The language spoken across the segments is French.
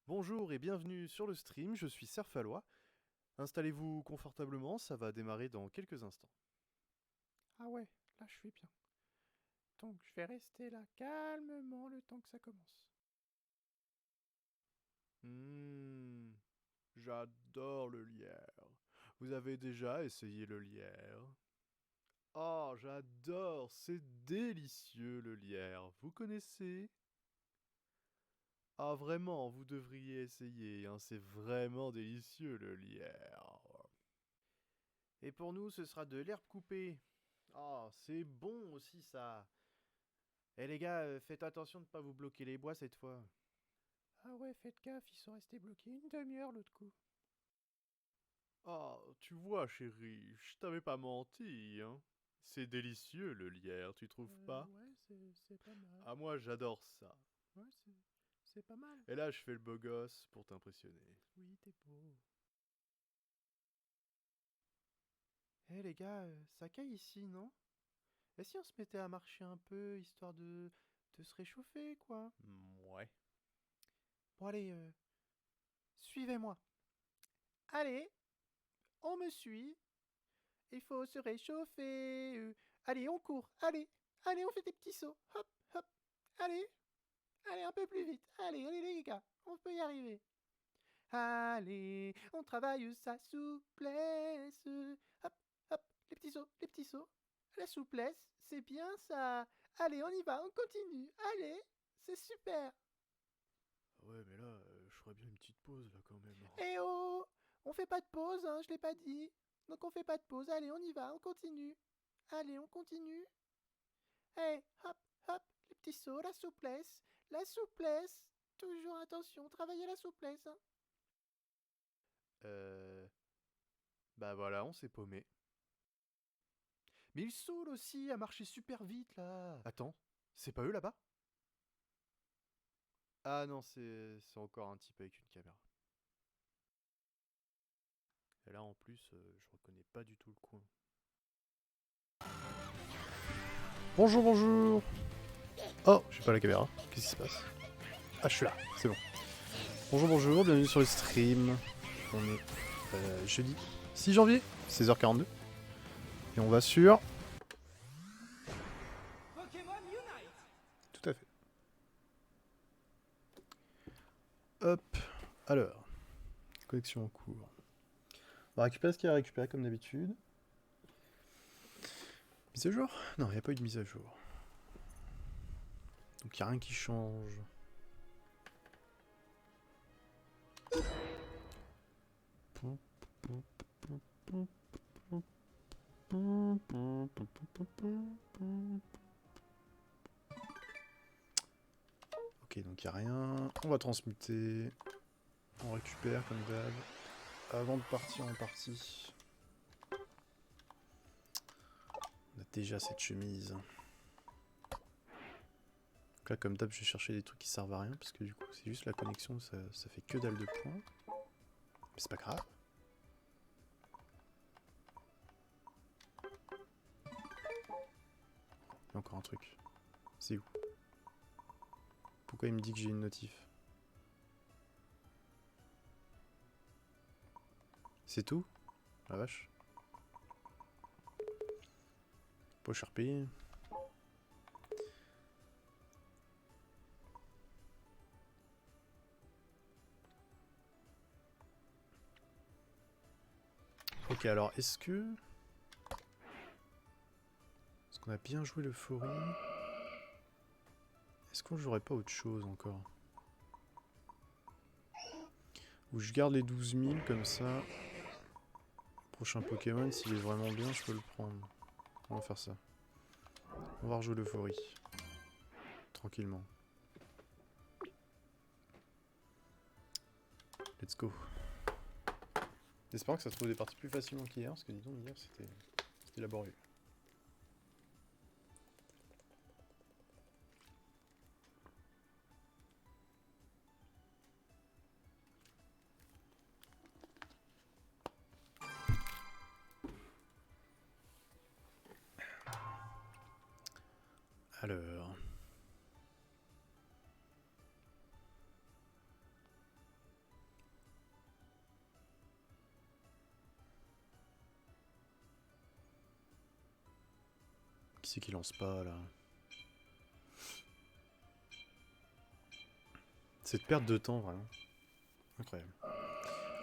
Bonjour et bienvenue sur le stream, je suis Serfalois. Installez-vous confortablement, ça va démarrer dans quelques instants. Ah ouais, là je suis bien. Donc je vais rester là calmement le temps que ça commence. J'adore le lierre. Vous avez déjà essayé le lierre? Oh, j'adore, c'est délicieux le lierre. Vous connaissez? Ah vraiment, vous devriez essayer, hein, c'est vraiment délicieux le lierre. Et pour nous, ce sera de l'herbe coupée. Ah, c'est bon aussi ça. Eh les gars, faites attention de ne pas vous bloquer les bois cette fois. Ah ouais, faites gaffe, ils sont restés bloqués une demi-heure l'autre coup. Ah, tu vois chérie, je t'avais pas menti, hein. C'est délicieux le lierre, tu trouves pas? Ouais, c'est pas mal. Ah moi j'adore ça. Ouais, c'est pas mal. Et là je fais le beau gosse pour t'impressionner. Oui, t'es beau. Eh les gars, ça caille ici, non? Et si on se mettait à marcher un peu, histoire de se réchauffer, quoi? Ouais. Bon allez, suivez-moi. Allez, on me suit. Il faut se réchauffer. Allez, on court. Allez, on fait des petits sauts. Hop, hop. Allez, allez, un peu plus vite. Allez les gars, on peut y arriver. Allez, on travaille sa souplesse. Hop, hop, les petits sauts, les petits sauts. La souplesse, c'est bien ça. Allez, on y va, on continue. Allez, c'est super. Ouais mais là, je ferais bien une petite pause là quand même. Eh oh, on fait pas de pause, hein, je l'ai pas dit. Donc on fait pas de pause. Allez, on y va, on continue. Allez, on continue. Hey, hop, hop, les petits sauts, la souplesse. La souplesse. Toujours attention, travaillez la souplesse. Hein. Euh... Bah voilà, on s'est paumé. Mais ils saoulent aussi à marcher super vite là. Attends, c'est pas eux là-bas? Ah non, c'est encore un type avec une caméra. Et là en plus, je reconnais pas du tout le coin. Bonjour, bonjour. Oh, j'ai pas la caméra. Qu'est-ce qui se passe? Ah, je suis là, c'est bon. Bonjour, bonjour, bienvenue sur le stream. On est jeudi 6 janvier, 16h42. Et on va sur... Pokémon Unite. Tout à fait. Hop, alors, connexion en cours. On va récupérer ce qu'il y a à récupérer comme d'habitude. Mise à jour? Non, il n'y a pas eu de mise à jour. Donc il n'y a rien qui change. Ok, donc il n'y a rien. On va transmuter. On récupère comme d'hab. Avant de partir en partie. On a déjà cette chemise. Donc là, comme d'hab, je vais chercher des trucs qui servent à rien. Parce que du coup, c'est juste la connexion. Ça fait que dalle de points. Mais c'est pas grave. Il y a encore un truc. C'est où? Pourquoi il me dit que j'ai une notif? C'est tout? La vache. Pas Sharpie. Ok, alors est-ce que... Est-ce qu'on a bien joué le Fori? Est-ce qu'on jouerait pas autre chose encore? Ou je garde les 12 000 comme ça. Prochain Pokémon, s'il est vraiment bien, je peux le prendre. On va faire ça. On va rejouer l'euphorie. Tranquillement. Let's go. J'espère que ça se trouve des parties plus facilement qu'hier, parce que dis donc, hier c'était laborieux. Alors... Qui c'est qui lance pas là? Cette perte de temps, vraiment. Incroyable.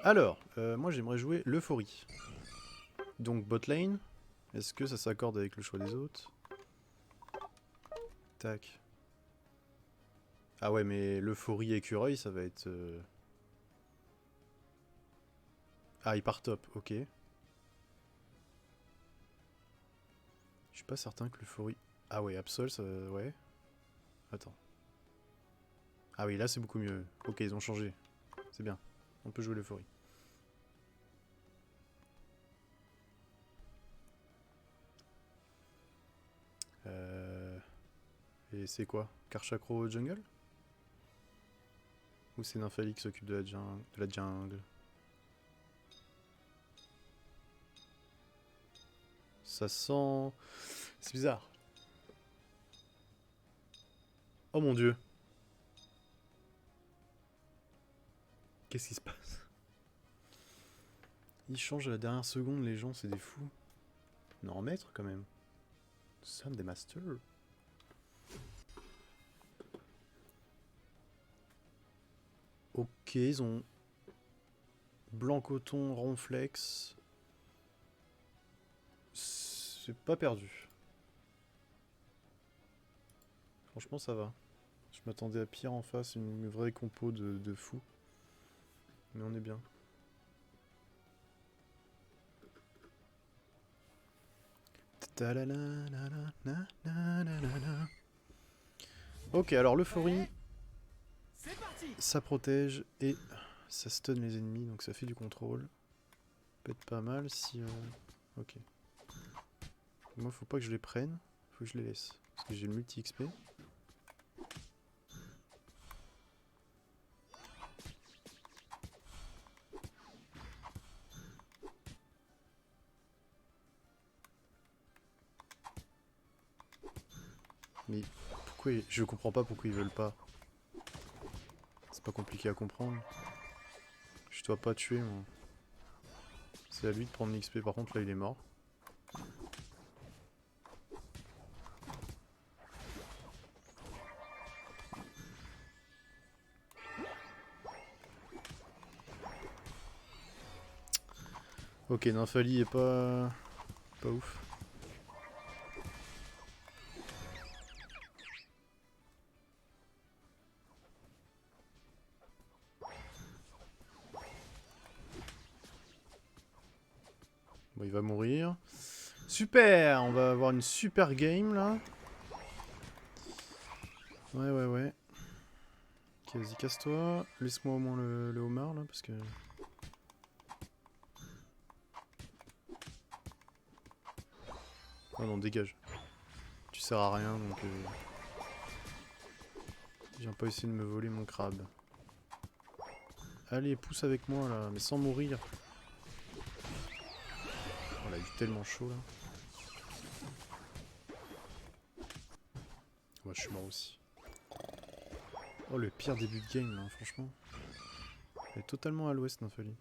Alors, moi j'aimerais jouer l'euphorie. Donc bot lane. Est-ce que ça s'accorde avec le choix des autres? Tac. Ah ouais, mais l'euphorie écureuil, ça va être... Ah, il part top, ok. Je suis pas certain que l'euphorie... Ah ouais, Absol, ça... ouais. Attends. Ah oui, là c'est beaucoup mieux. Ok, ils ont changé. C'est bien. On peut jouer l'euphorie. Et c'est quoi? Karchakro jungle? Ou c'est Nymphalie qui s'occupe de la jungle? Ça sent... C'est bizarre. Oh mon dieu. Qu'est-ce qui se passe? Ils changent à la dernière seconde, les gens, c'est des fous. Non, maître quand même. Nous sommes des masters. Ok, ils ont... Blanc coton, ronflex. C'est pas perdu. Franchement, ça va. Je m'attendais à pire en face, une vraie compo de fou. Mais on est bien. Ok, alors l'euphorie, ça protège et ça stun les ennemis, donc ça fait du contrôle. Peut être pas mal si... Ok. Moi, faut pas que je les prenne, faut que je les laisse. Parce que j'ai le multi-XP. Mais pourquoi je comprends pas pourquoi ils veulent pas. C'est pas compliqué à comprendre. Je dois pas tuer moi. C'est à lui de prendre l'XP, par contre là il est mort. Ok, Nymphalie est pas ouf. Bon, il va mourir. Super, on va avoir une super game là. Ouais, ouais, ouais. Ok, vas-y, casse-toi. Laisse-moi au moins le homard là, parce que... Oh non, dégage. Tu sers à rien, donc... Viens pas essayer de me voler mon crabe. Allez, pousse avec moi là, mais sans mourir. Oh, il a eu tellement chaud là. Ouais, je suis mort aussi. Oh, le pire début de game là, franchement. Elle est totalement à l'ouest, Nymphalie.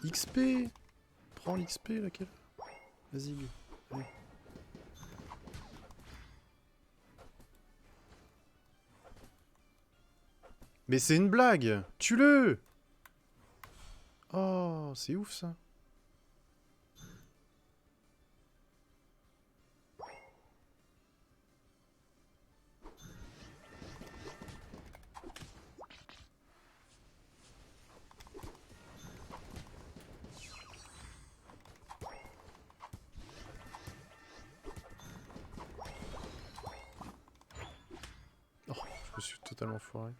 XP! Prends l'XP laquelle? Vas-y, allez. Mais c'est une blague! Tue-le! Oh, c'est ouf ça. Oh, je me suis totalement foiré.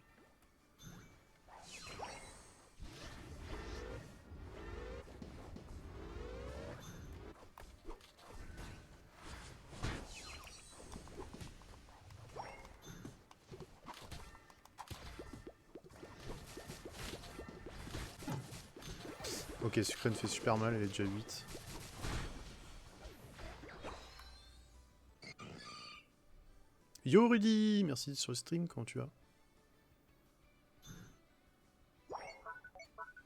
Ok, Sucrène fait super mal, elle est déjà 8. Yo Rudy, merci sur le stream, comment tu vas?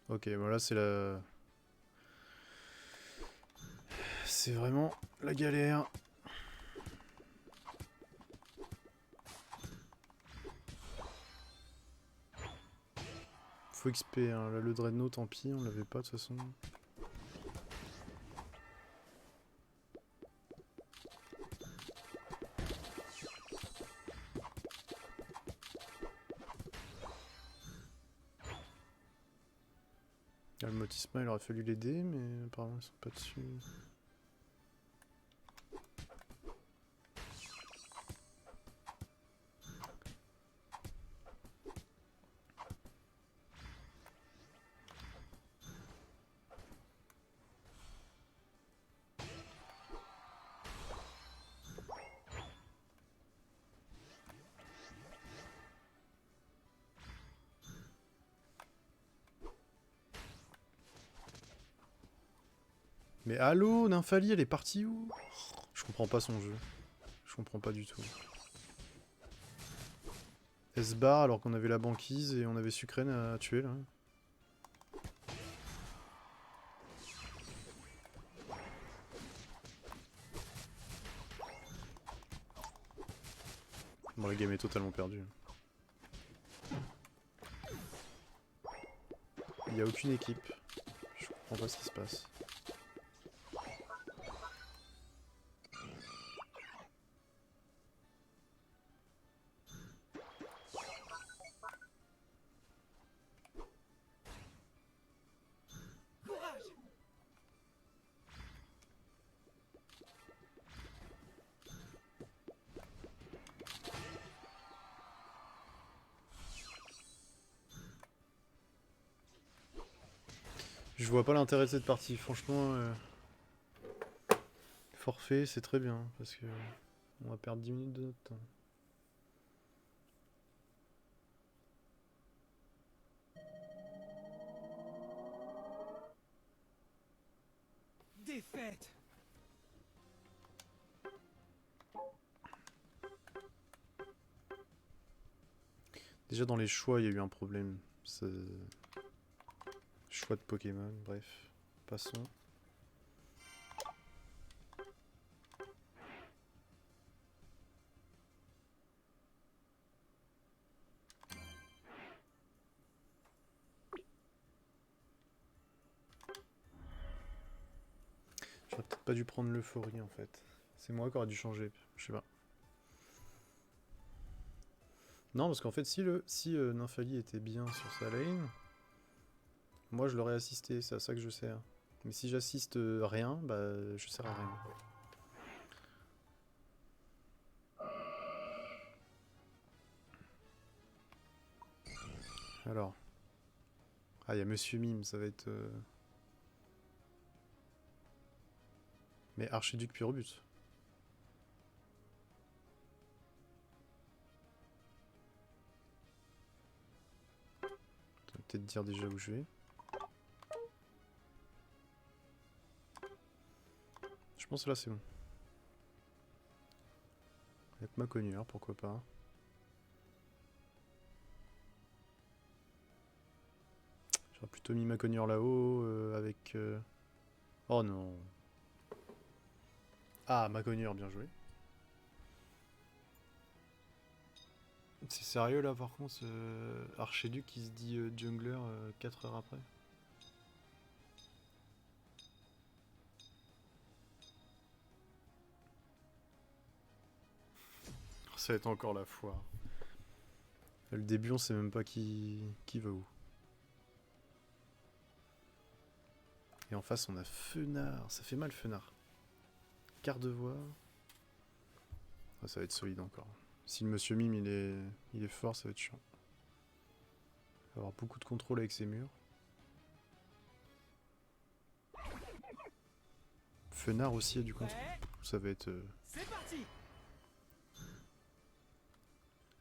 Ok, voilà c'est la... C'est vraiment la galère. Faut XP, hein. Là le Dreadnought tant pis, on l'avait pas de toute façon. Le Motisma il aurait fallu l'aider mais apparemment ils sont pas dessus. Mais allô, Nymphalie, elle est partie où? Je comprends pas son jeu. Je comprends pas du tout. Elle se barre alors qu'on avait la banquise et on avait Sucrène à tuer là. Bon, la game est totalement perdue. Il n'y a aucune équipe. Je comprends pas ce qui se passe. Je vois pas l'intérêt de cette partie, franchement. Forfait, c'est très bien, parce que on va perdre 10 minutes de notre temps. Défaite. Déjà dans les choix, il y a eu un problème. Choix de Pokémon, bref. Passons. J'aurais peut-être pas dû prendre l'euphorie en fait. C'est moi qui aurais dû changer, je sais pas. Non, parce qu'en fait, si Nymphalie était bien sur sa lane, moi je l'aurais assisté, c'est à ça que je sers. Mais si j'assiste rien, bah je sers à rien. Alors. Ah, il y a Monsieur Mime, ça va être... Mais Archiduc puis rebut. Ça va peut-être dire déjà où je vais. Je pense que là c'est bon. Avec ma cognure, pourquoi pas. J'aurais plutôt mis ma cognure là-haut avec... Oh non. Ah, ma cognure, bien joué. C'est sérieux là par contre, Archiduc qui se dit jungler 4 heures après. Ça va être encore la foire. Le début on sait même pas qui va où. Et en face on a Fenard, ça fait mal Fenard. Garde-voix. Ah, ça va être solide encore. Si le Monsieur Mime il est fort, ça va être chiant. Il va avoir beaucoup de contrôle avec ses murs. Fenard aussi a du contrôle. Ça va être... C'est parti.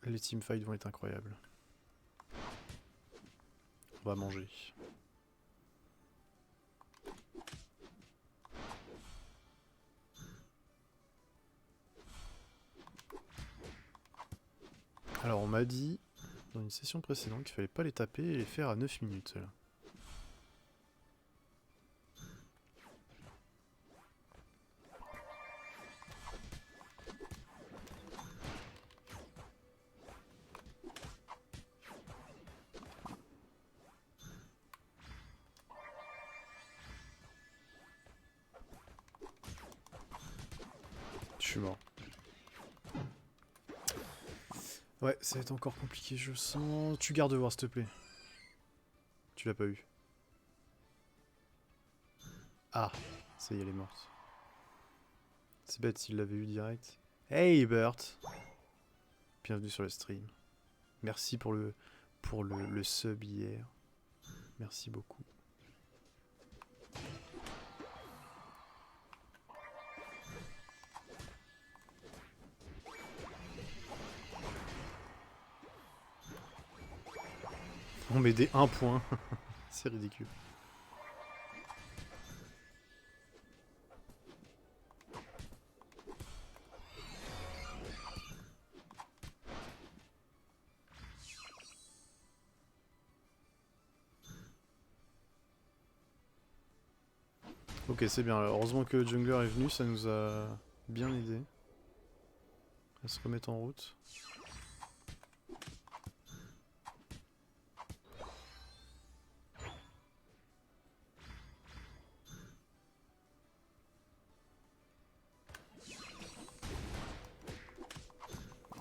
Les teamfights vont être incroyables. On va manger. Alors on m'a dit dans une session précédente qu'il fallait pas les taper et les faire à 9 minutes. Là. Je suis mort. Ouais, ça va être encore compliqué, je sens. Tu gardes voir, s'il te plaît. Tu l'as pas eu. Ah, ça y est, elle est morte. C'est bête s'il l'avait eu direct. Hey Bert! Bienvenue sur le stream. Merci pour le sub hier. Merci beaucoup. On met des 1 point. C'est ridicule. Ok, c'est bien. Alors, heureusement que le jungler est venu, ça nous a bien aidé à se remettre en route.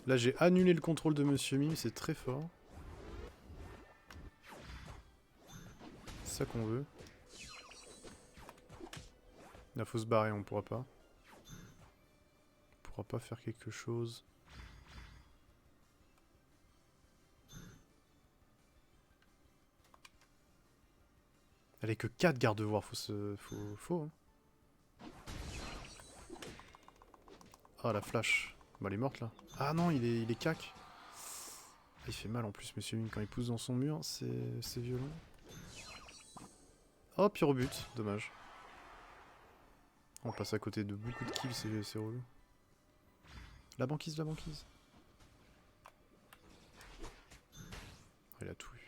Là, j'ai annulé le contrôle de Monsieur Mime, c'est très fort. C'est ça qu'on veut. Là, faut se barrer, on pourra pas. On pourra pas faire quelque chose. Elle est que 4 garde-voir, faut. Hein. Ah, la flash. Bah, elle est morte là. Ah non, il est cac. Il fait mal en plus, Monsieur Mime, quand il pousse dans son mur, c'est violent. Oh, pire au but, dommage. On passe à côté de beaucoup de kills, c'est relou. La banquise, la banquise. Il a tout eu.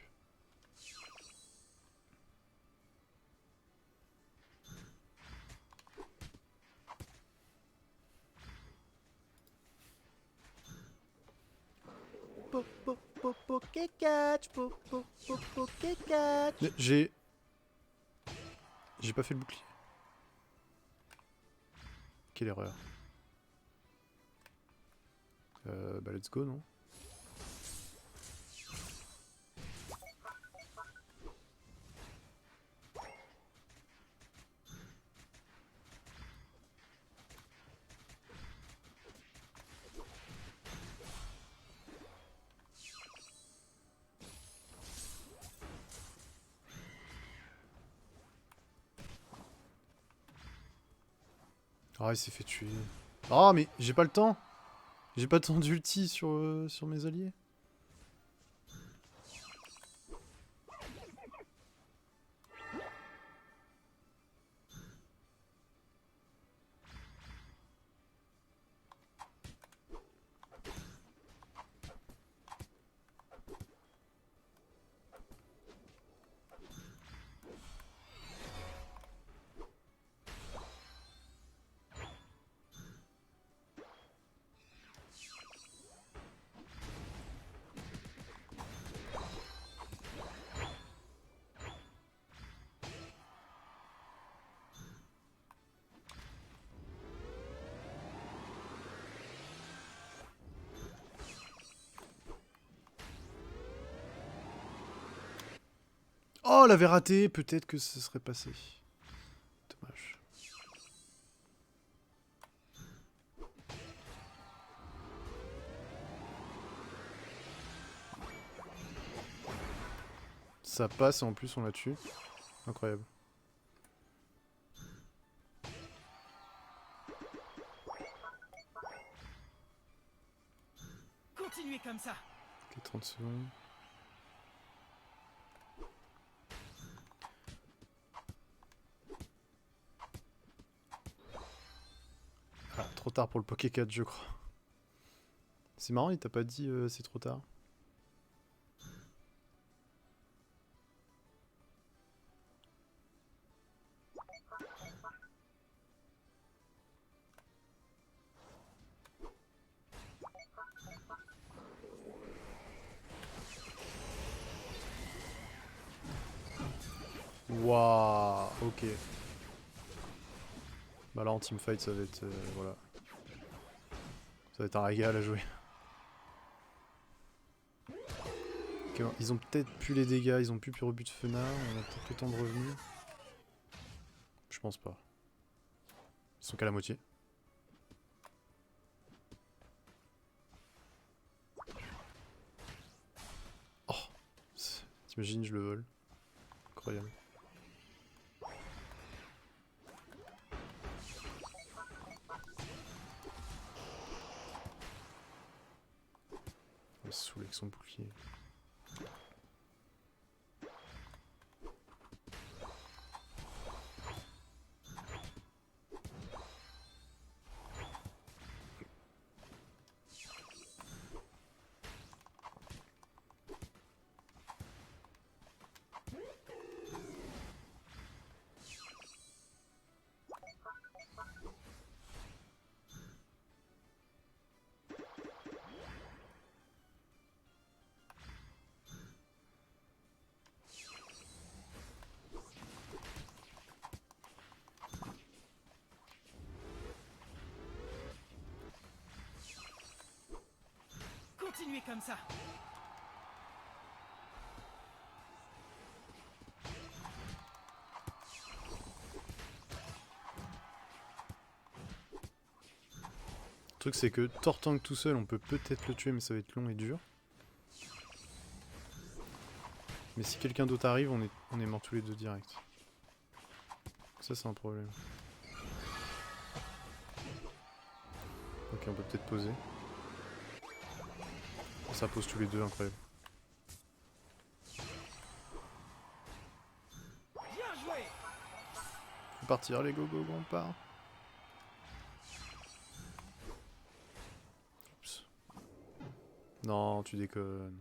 J'ai pas fait le bouclier. Quelle erreur. Bah let's go, non? Ah, il s'est fait tuer. Ah, mais j'ai pas le temps. J'ai pas tant d'ulti sur mes alliés. Oh, elle avait raté. Peut-être que ce serait passé. Dommage. Ça passe et en plus on la tue. Incroyable. Continuez comme ça. Ok, 30 secondes. Ah, trop tard pour le Poké 4, je crois. C'est marrant, il t'a pas dit c'est trop tard. Waouh, ok. Bah là en teamfight ça va être... voilà. Ça va être un régal à jouer. Ok, ils ont peut-être plus les dégâts, ils ont plus pu rebut de Fena, on a peut-être le temps de revenir. Je pense pas. Ils sont qu'à la moitié. Oh, t'imagines, je le vole. Incroyable. Il se saoule avec son bouclier. Continuez comme ça. Le truc c'est que Tortank tout seul on peut peut-être le tuer mais ça va être long et dur. Mais si quelqu'un d'autre arrive on est morts tous les deux direct. Ça c'est un problème. Ok on peut peut-être poser. Ça pose tous les deux, incroyable. Faut partir, les go, on part. Oups. Non, tu déconnes.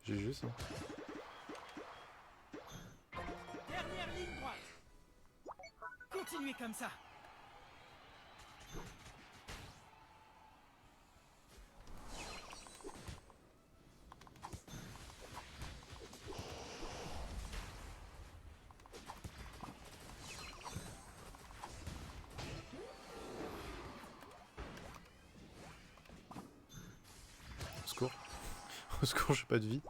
GG ça. Dernière ligne droite. Continuez comme ça. Au secours. Au secours, j'ai pas de vie.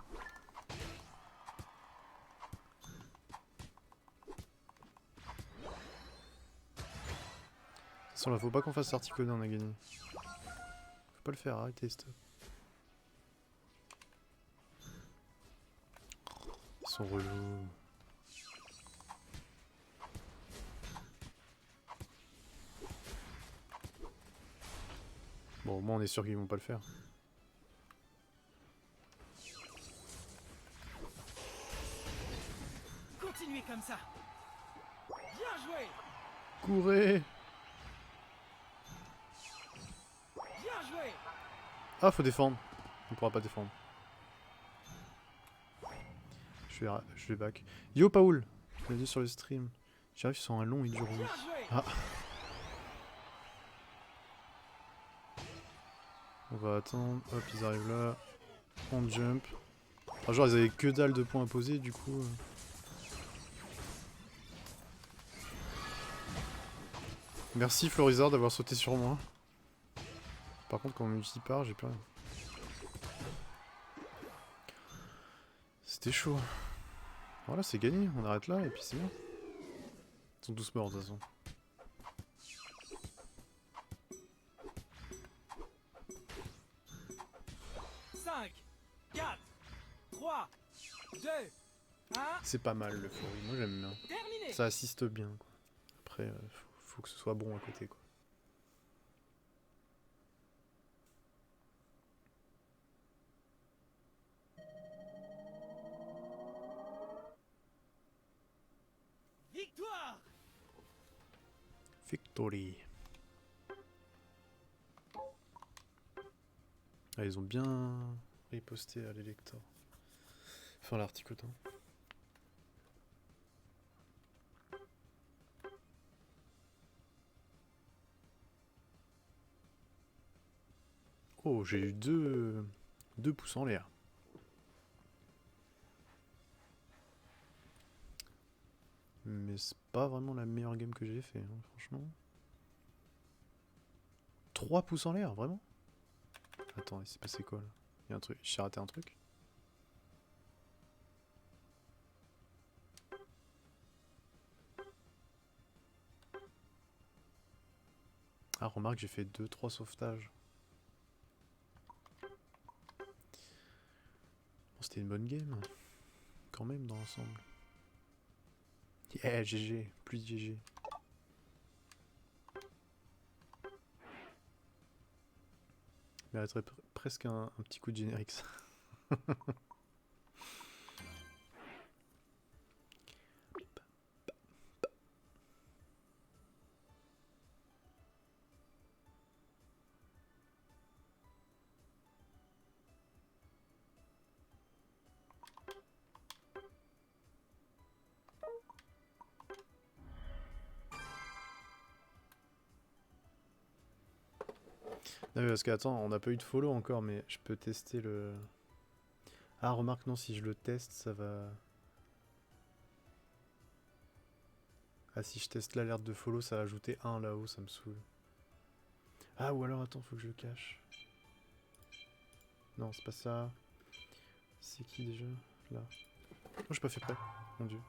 De toute façon là faut pas qu'on fasse Articuno, on a gagné. Faut pas le faire, arrêtez, stop. Ils sont relous. Bon au moins on est sûr qu'ils vont pas le faire. Continuez comme ça. Bien joué. Courez! Bien joué. Ah faut défendre. On pourra pas défendre. Je vais back. Yo Paul! Je l'ai dit sur le stream. J'arrive sur un long et dur oui. Ah. On va attendre. Hop, ils arrivent là. On jump. Ah, genre, ils avaient que dalle de points à poser, du coup. Merci Florizard d'avoir sauté sur moi. Par contre, quand on multi part, j'ai plus rien. C'était chaud. Voilà, c'est gagné. On arrête là et puis c'est bien. Ils sont tous morts de toute façon. C'est pas mal le Flori, moi j'aime bien. Terminé. Ça assiste bien quoi. Après, faut que ce soit bon à côté quoi. Story. Ah, ils ont bien riposté à l'élector. Enfin, l'article autant. Oh, j'ai eu deux pouces en l'air. Mais c'est pas vraiment la meilleure game que j'ai fait, hein, franchement. 3 pouces en l'air, vraiment? Attends, il s'est passé quoi là? Il y a un truc, j'ai raté un truc? Ah, remarque, j'ai fait 2-3 sauvetages. Bon, c'était une bonne game, quand même, dans l'ensemble. Yeah, GG, plus GG. Mériterait presque un petit coup de générique, ça. Non mais parce que attends, on n'a pas eu de follow encore, mais je peux tester le... Ah remarque non, si je le teste, ça va... Ah si je teste l'alerte de follow, ça va ajouter 1 là-haut, ça me saoule. Ah ou alors attends, faut que je le cache. Non, c'est pas ça. C'est qui déjà? Là. Oh, j'ai pas fait prêt, mon dieu.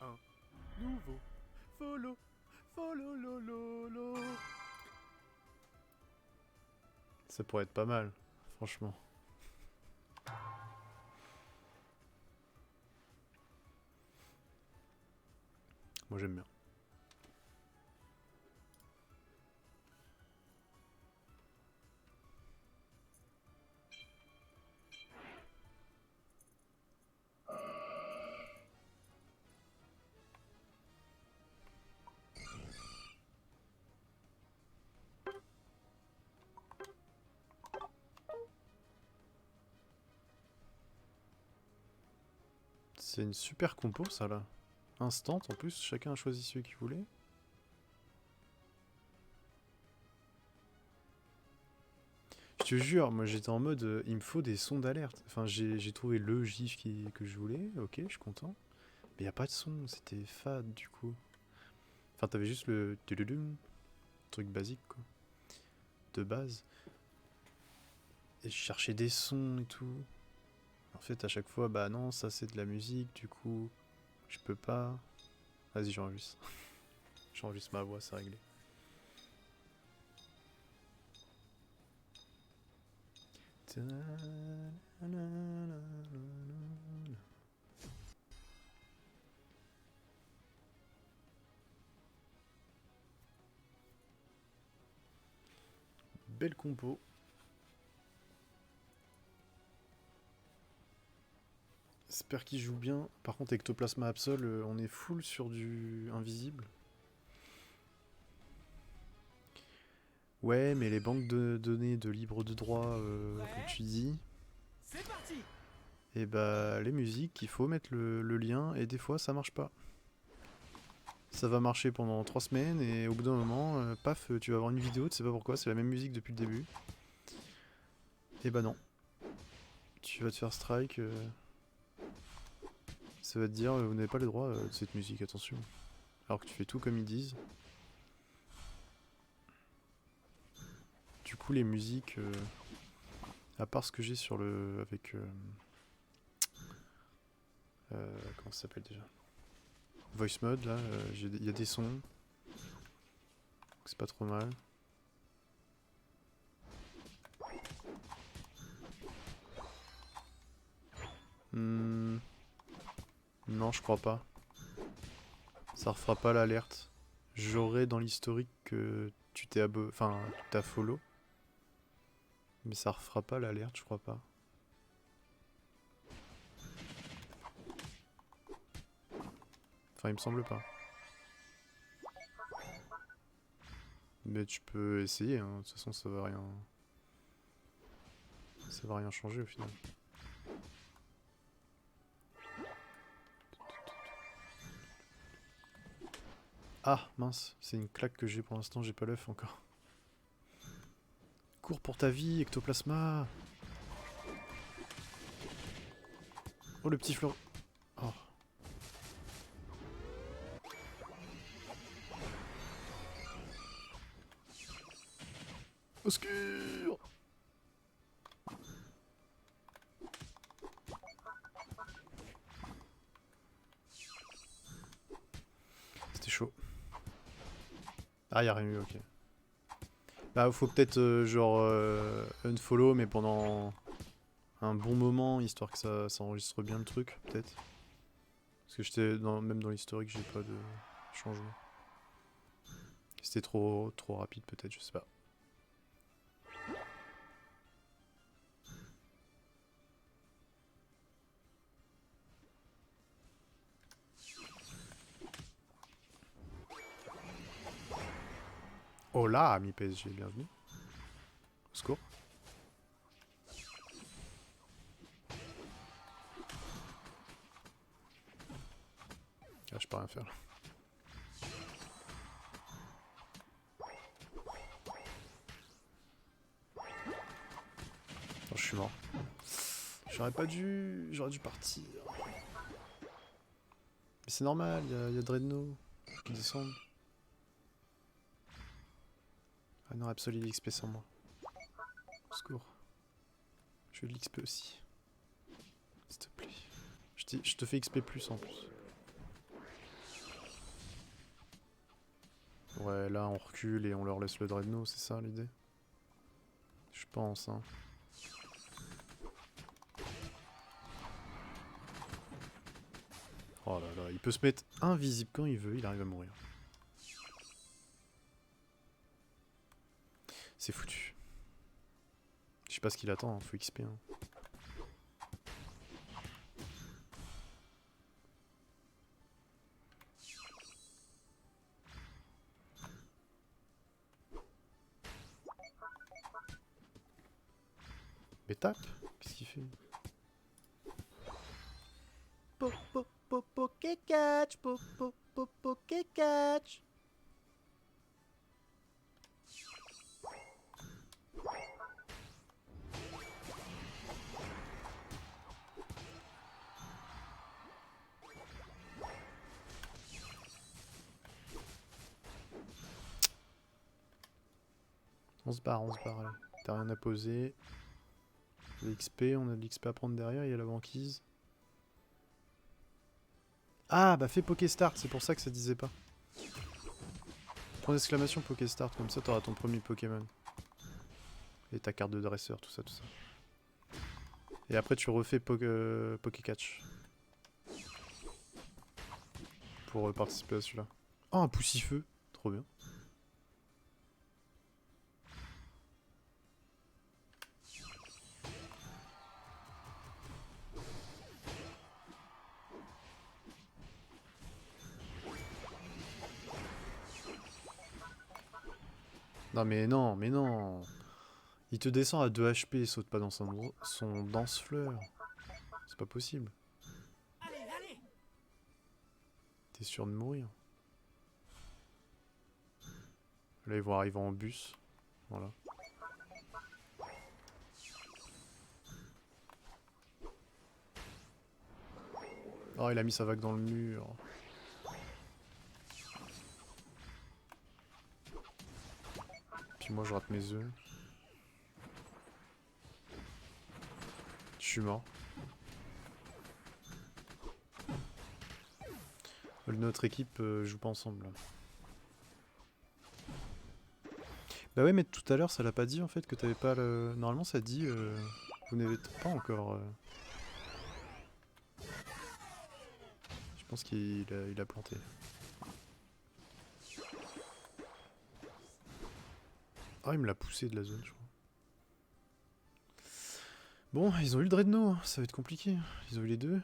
Un nouveau follow, follow lolo. Ça pourrait être pas mal, franchement. Moi j'aime bien. C'est une super compo ça là. Instant en plus, chacun a choisi celui qu'il voulait. Je te jure, moi j'étais en mode il me faut des sons d'alerte. Enfin, j'ai trouvé le gif que je voulais, ok, je suis content. Mais y a pas de son, c'était fade du coup. Enfin, t'avais juste le tududum, truc basique quoi, de base. Et je cherchais des sons et tout. En fait, à chaque fois, bah non, ça c'est de la musique, du coup, je peux pas. Vas-y, j'enregistre. J'enregistre ma voix, c'est réglé. Belle compo. J'espère qu'il joue bien. Par contre, Ectoplasma Absol, on est full sur du invisible. Ouais, mais les banques de données de libre de droit, comme tu dis, C'est parti. et bah les musiques, il faut mettre le lien, et des fois ça marche pas. Ça va marcher pendant 3 semaines, et au bout d'un moment, paf, tu vas avoir une vidéo, tu sais pas pourquoi, c'est la même musique depuis le début. Et bah non. Tu vas te faire strike, ça va te dire, vous n'avez pas les droits de cette musique, attention. Alors que tu fais tout comme ils disent. Du coup, les musiques, à part ce que j'ai sur le... avec... comment ça s'appelle déjà? Voice mode, là, il y a des sons. C'est pas trop mal. Hmm, non, je crois pas. Ça refera pas l'alerte. J'aurai dans l'historique que tu t'es enfin, tu t'as follow. Mais ça refera pas l'alerte, je crois pas. Enfin, il me semble pas. Mais tu peux essayer, hein. De toute façon ça va rien... Ça va rien changer au final. Ah mince, c'est une claque que j'ai pour l'instant, j'ai pas l'œuf encore. Cours pour ta vie, ectoplasma. Oh le petit fleur. Oh. Au secours. C'était chaud. Ah y'a rien eu, ok. Bah faut peut-être genre unfollow mais pendant un bon moment, histoire que ça enregistre bien le truc, peut-être. Parce que j'étais même dans l'historique, j'ai pas de changement. C'était trop rapide peut-être, je sais pas. Oh là, ami PSG, bienvenue. Au secours. Ah, je peux rien faire là. Oh, je suis mort. J'aurais dû partir. Mais c'est normal, y a Dreadnought qui descend. Ah non, Absol il XP sans moi. Au secours. Je veux l'XP aussi. S'il te plaît. Je te fais XP plus en plus. Ouais, là on recule et on leur laisse le Dreadnought, c'est ça l'idée? Je pense, hein. Oh là là, il peut se mettre invisible quand il veut, il arrive à mourir. C'est foutu. Je sais pas ce qu'il attend, hein, faut XP. Hein. Mais tape. Qu'est-ce qu'il fait? Pokécatch, Pokécatch. On se barre, allez. T'as rien à poser. L'XP, on a de l'XP à prendre derrière, il y a la banquise. Ah, bah fais Pokéstart, c'est pour ça que ça disait pas. Point d'exclamation Pokéstart, comme ça t'auras ton premier Pokémon. Et ta carte de dresseur, tout ça, tout ça. Et après tu refais Pokécatch. Pour participer à celui-là. Oh, un poussifeu, trop bien. Non mais non, mais non. Il te descend à 2 HP et saute pas dans son danse-fleur. C'est pas possible. T'es sûr de mourir. Là ils vont arriver en bus. Voilà. Oh il a mis sa vague dans le mur. Puis moi je rate mes œufs. Je suis mort. Notre équipe joue pas ensemble là. Bah ouais mais tout à l'heure ça l'a pas dit en fait que t'avais pas le... Normalement ça dit vous n'avez pas encore... Je pense qu'il a planté. Ah il me l'a poussé de la zone je crois. Bon ils ont eu le Dreadnought, hein. Ça va être compliqué. Ils ont eu les deux.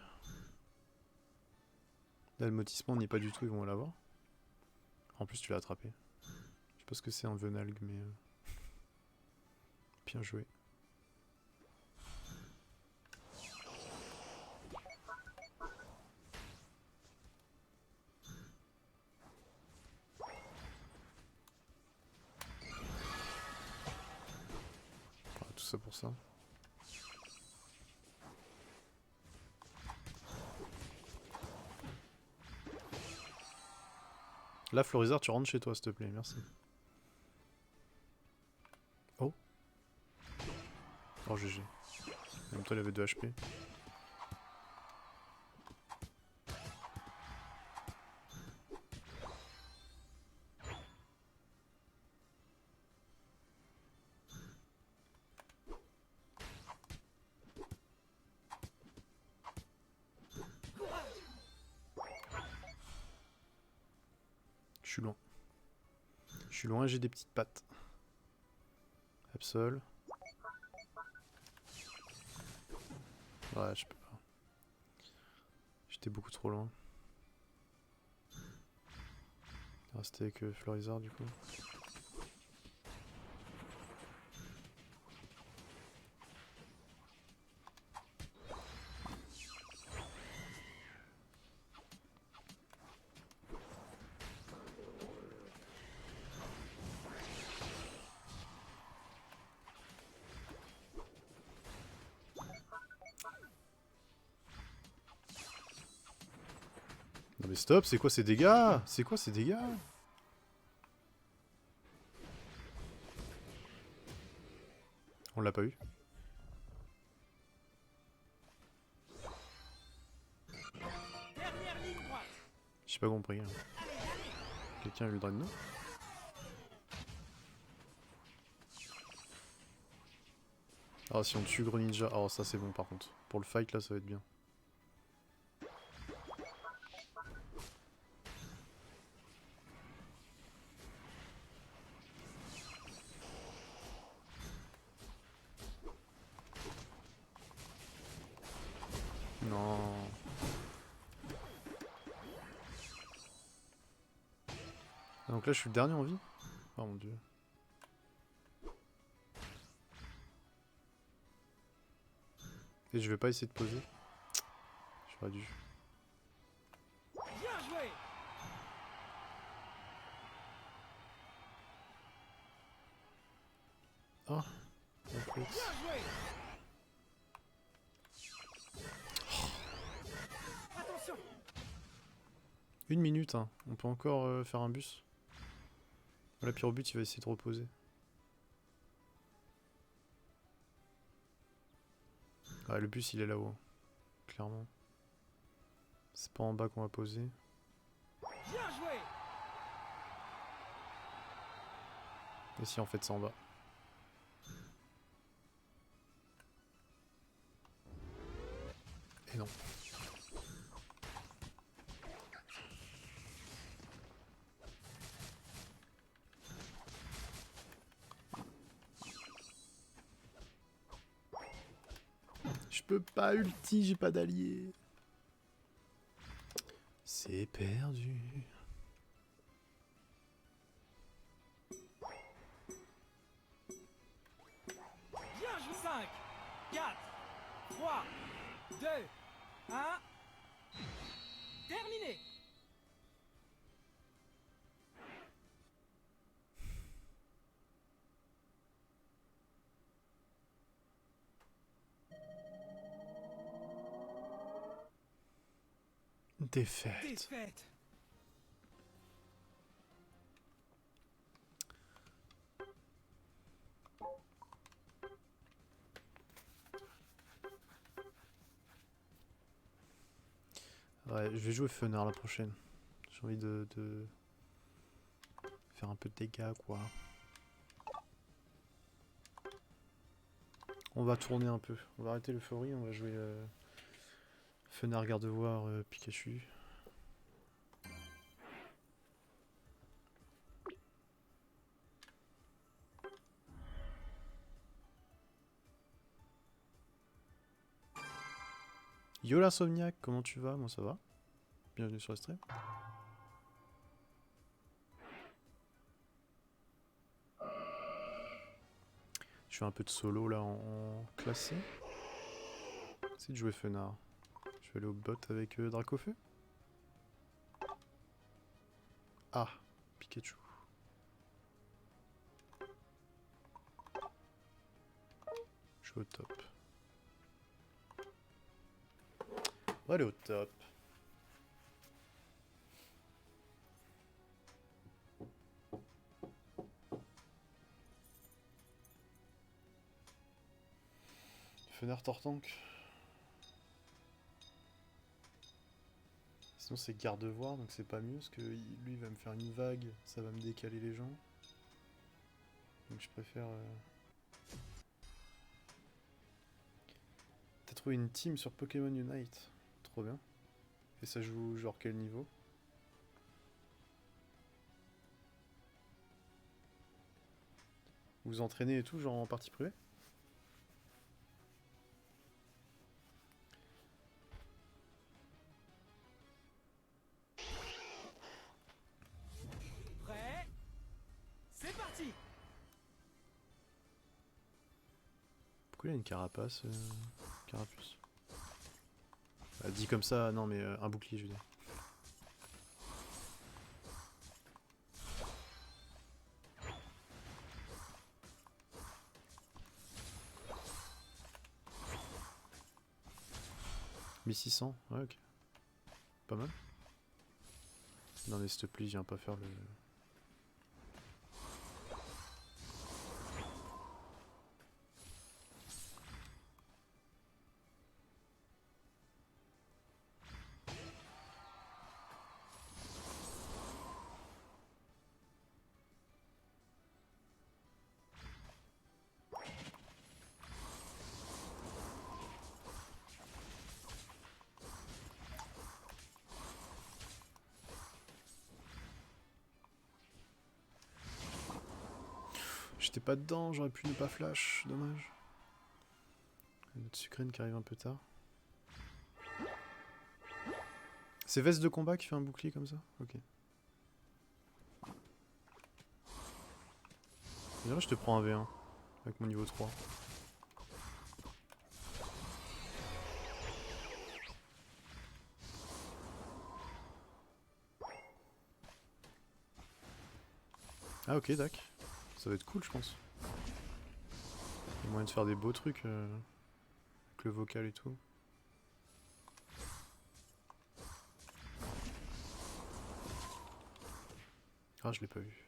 Là le motissement n'y est pas du tout, ils vont l'avoir. En plus tu l'as attrapé. pas ce que c'est un venalgue, mais... Bien joué. Voilà, tout ça pour ça. Là, Florizard, tu rentres chez toi, s'il te plaît, merci. Oh. Oh, GG. Même toi, il avait 2 HP. Je suis loin. Je suis loin, j'ai des petites pattes. Absol. Ouais, je peux pas. J'étais beaucoup trop loin. C'était que Florizard du coup. Non mais stop, c'est quoi ces dégâts? C'est quoi ces dégâts? On l'a pas eu. J'ai pas compris. Hein. Quelqu'un a vu le Dreadnought? Ah si on tue Greninja, oh ça c'est bon par contre. Pour le fight là ça va être bien. Non. Ah, donc là je suis le dernier en vie? Oh mon dieu. Et je vais pas essayer de poser. J'aurais dû. Bien joué. Oh. Bien joué. Attention. 1 minute, hein. On peut encore faire un bus. Là, Pyrobut, il va essayer de reposer. Ah, le bus, il est là-haut. Clairement. C'est pas en bas qu'on va poser. Bien joué. Et si, en fait, c'est en bas. Et non. Je peux pas ulti, j'ai pas d'allié. C'est perdu. Bien joué. 5, 4, 3, 2, 1. Terminé. Défaite. Défaite. Ouais, je vais jouer Fenard la prochaine. J'ai envie de faire un peu de dégâts, quoi. On va tourner un peu. On va arrêter l'euphorie, on va jouer Fenard Gardevoir Pikachu. Yo l'insomniaque, comment tu vas? Moi ça va. Bienvenue sur le stream. Je fais un peu de solo là en classé. C'est de jouer Fenard. Je vais aller au bot avec Dracofeu. Ah, Pikachu. Je suis au top. On va aller au top. Fenard Tortank. Sinon c'est garde-voir, donc c'est pas mieux, parce que lui il va me faire une vague, ça va me décaler les gens. Donc je préfère... T'as trouvé une team sur Pokémon Unite. Trop bien. Et ça joue genre quel niveau? Vous vous entraînez et tout, genre en partie privée? Prêt? C'est parti! Pourquoi il a une carapace carapuce? Dit comme ça, non mais un bouclier je veux dire. « 1600, ouais ok. Pas mal. Non mais s'il te plaît, je viens pas faire le... J'étais pas dedans, j'aurais pu ne pas flash, dommage. Notre sucrine qui arrive un peu tard. C'est veste de combat qui fait un bouclier comme ça? Ok. D'ailleurs, je te prends un V1 avec mon niveau 3. Ah ok, tac. Ça va être cool, je pense. Il y a moyen de faire des beaux trucs avec le vocal et tout. Ah, je l'ai pas vu.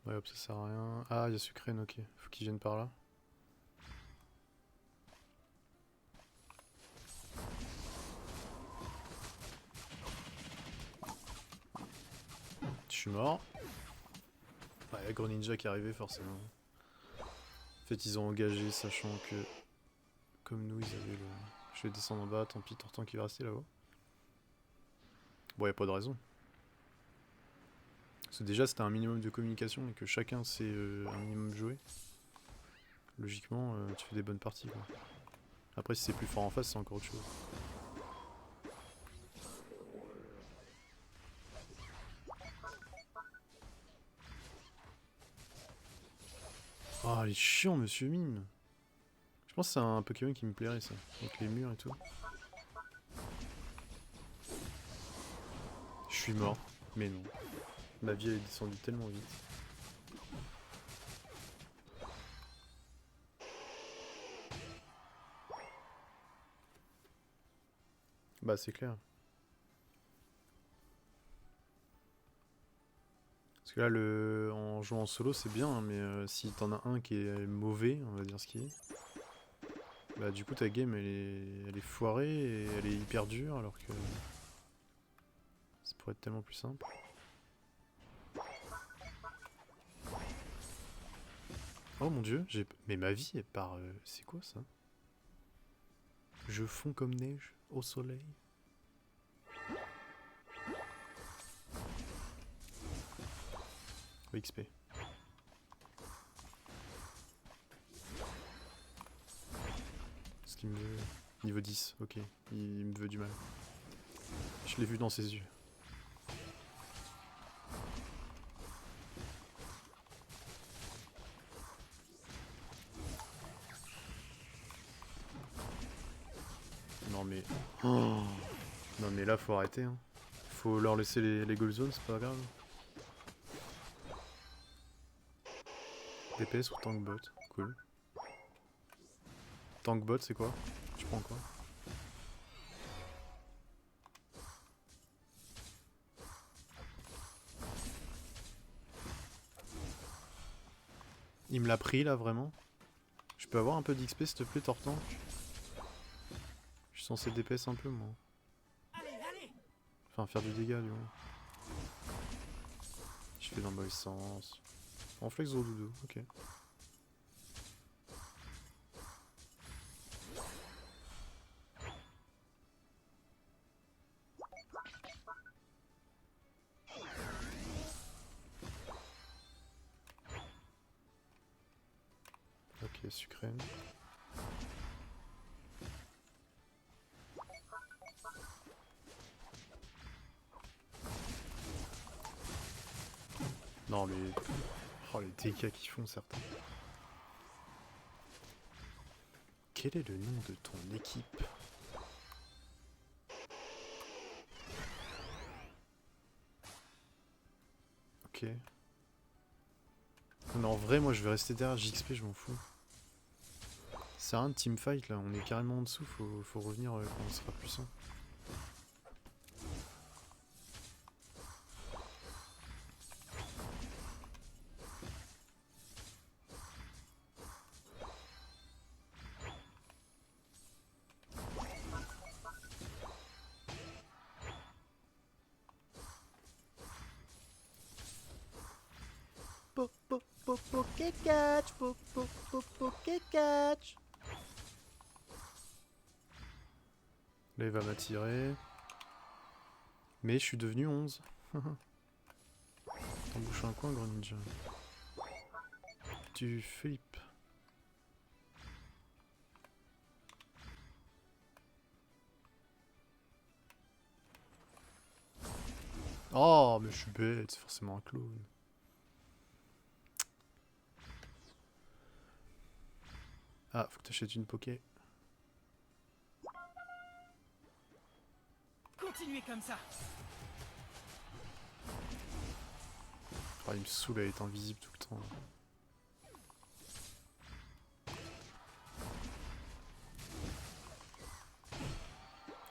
Ouais, hop, ça sert à rien. Ah, il y a sucrine, ok. Faut qu'il vienne par là. Je suis mort. Ouais, la Greninja qui est arrivé forcément. En fait, ils ont engagé, sachant que, comme nous, ils avaient le... Je vais descendre en bas, tant pis, Tortan qui va rester là-haut. Bon, y a pas de raison. Parce que déjà, c'était un minimum de communication et que chacun sait un minimum jouer. Logiquement, tu fais des bonnes parties, quoi. Après, si c'est plus fort en face, c'est encore autre chose. Ah, il est chiant, monsieur Mime. Je pense que c'est un Pokémon qui me plairait, ça. Avec les murs et tout. Je suis mort. Mais non. Ma vie, elle est descendue tellement vite. Bah, c'est clair. Parce que là, en jouant en solo, c'est bien, hein, mais si t'en as un qui est mauvais, on va dire ce qui est, Bah du coup ta game elle est foirée et elle est hyper dure alors que ça pourrait être tellement plus simple. Oh mon dieu, mais ma vie elle part... c'est quoi ça? Je fonds comme neige au soleil. XP. Ce qu'il me veut... Niveau 10, ok. Il me veut du mal. Je l'ai vu dans ses yeux. Non mais... Oh non mais là faut arrêter hein. Faut leur laisser les goal zones, c'est pas grave. DPS ou tank bot, cool. Tank bot c'est quoi? Tu prends quoi? Il me l'a pris là vraiment? Je peux avoir un peu d'XP s'il te plaît Tortank? Je suis censé DPS un peu moi. Enfin faire du dégât du moins. Je fais dans le mauvais sens. En flex au doudou, ok. Ok, sucré. Non mais... Oh les dégâts qu'ils font certains. Quel est le nom de ton équipe? Ok. Mais en vrai moi je vais rester derrière JXP, je m'en fous. C'est un teamfight là, on est carrément en dessous, faut revenir quand on sera puissant. Poké catch, poké catch. Là il va m'attirer. Mais je suis devenu 11. T'embouches un coin, gros ninja. Tu flippes. Oh, mais je suis bête, c'est forcément un clown. Ah, faut que t'achètes une poké. Continuez comme ça. Oh, il me saoule à être invisible tout le temps.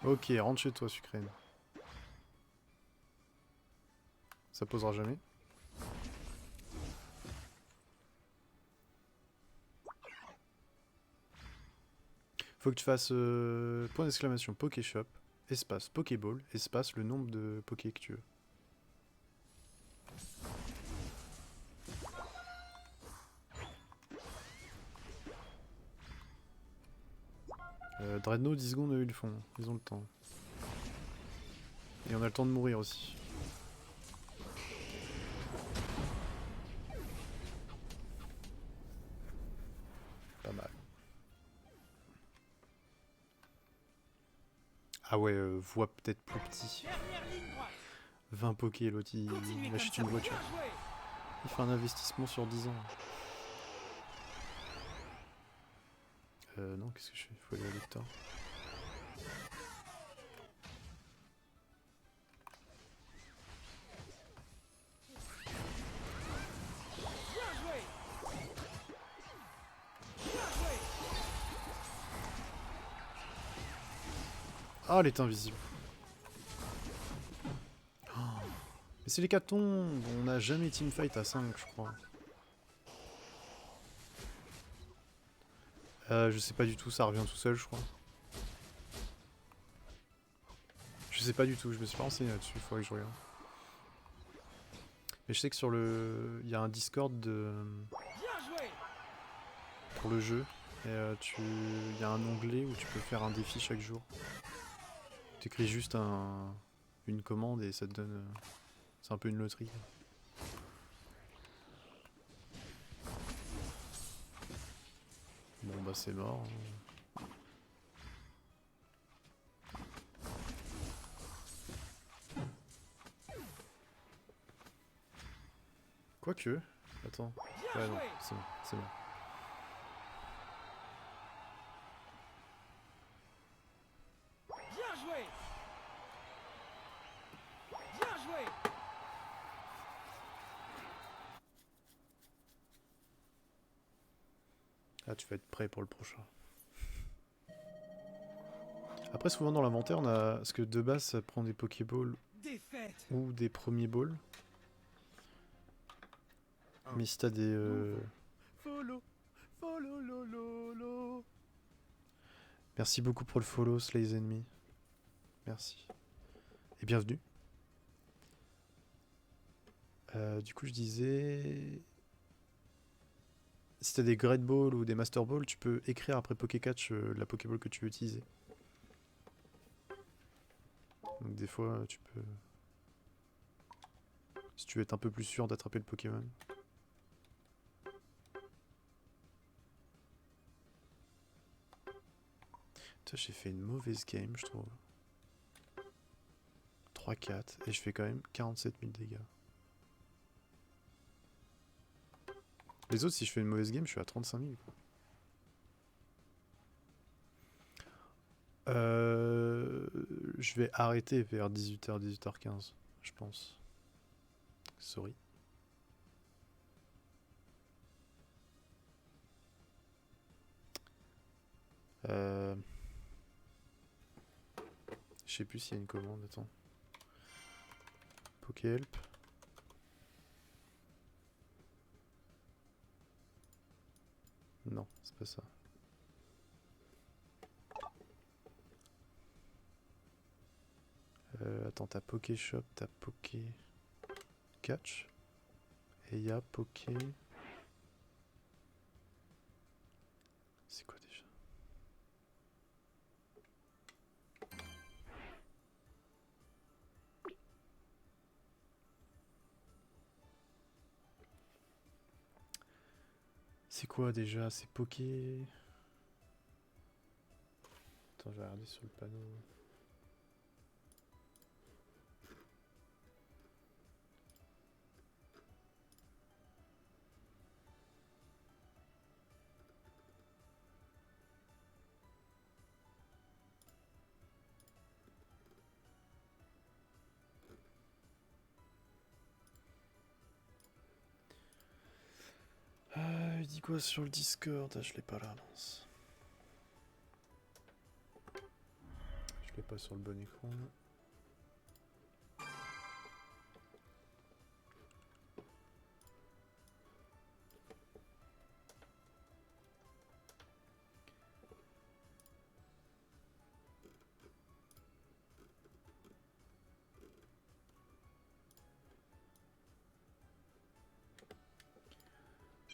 Ok, rentre chez toi, sucrène. Ça posera jamais. Faut que tu fasses point d'exclamation Pokéshop, espace Pokéball, espace le nombre de Poké que tu veux. Dreadnought 10 secondes, eux ils le font, ils ont le temps. Et on a le temps de mourir aussi. Pas mal. Ah ouais, voix peut-être plus petit. 20 Poké, l'autre il achète une voiture. Il fait un investissement sur 10 ans. Non, qu'est-ce que je fais? Faut aller à Victor. Ah, elle est invisible. Oh. Mais c'est l'hécatombe. On n'a jamais teamfight à 5, je crois. Je sais pas du tout, ça revient tout seul, je crois. Je sais pas du tout, je me suis pas renseigné là-dessus, il faudrait que je regarde. Mais je sais que sur le... Il y a un Discord pour le jeu. Et il y a un onglet où tu peux faire un défi chaque jour. Tu écris juste une commande et ça te donne... C'est un peu une loterie. Bon bah c'est mort. Quoique... Attends. Ouais non, c'est bon, c'est bon. Ah, tu vas être prêt pour le prochain. Après, souvent dans l'inventaire, on a... Parce que de base, ça prend des Pokéballs ou des premiers balls. Mais si t'as des... Follow, follow, lo, lo, lo. Merci beaucoup pour le follow, Slay Enemy. Merci. Et bienvenue. Du coup, je disais... Si t'as des Great Balls ou des Master Balls, tu peux écrire après Pokécatch la Pokéball que tu veux utiliser. Donc des fois, tu peux... Si tu veux être un peu plus sûr d'attraper le Pokémon. J'ai fait une mauvaise game, je trouve. 3-4, et je fais quand même 47 000 dégâts. Les autres, si je fais une mauvaise game, je suis à 35 000. Quoi. Je vais arrêter vers 18h, 18h15, je pense. Sorry. Je sais plus s'il y a une commande, attends. Pokéhelp. Non, c'est pas ça. Attends, t'as Pokéshop, t'as Pokécatch. Et il y a Poké... C'est quoi déjà? C'est quoi déjà? C'est Poké... Attends, je vais regarder sur le panneau. Il dit quoi sur le Discord? Ah, je l'ai pas là, mince. Je l'ai pas sur le bon écran.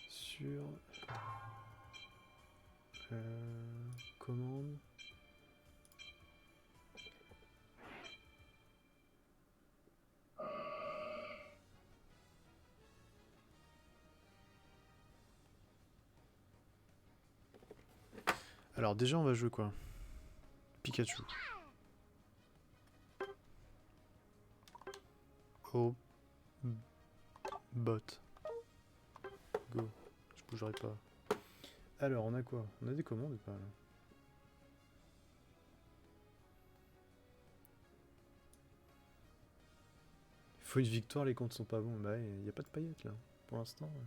Sur... commande... Alors déjà on va jouer quoi? Pikachu. Oh. Bot. Go. Je bougerai pas. Alors on a quoi? On a des commandes ou pas là? Il faut une victoire, les comptes sont pas bons. Bah il n'y a pas de paillettes là, pour l'instant. Ouais.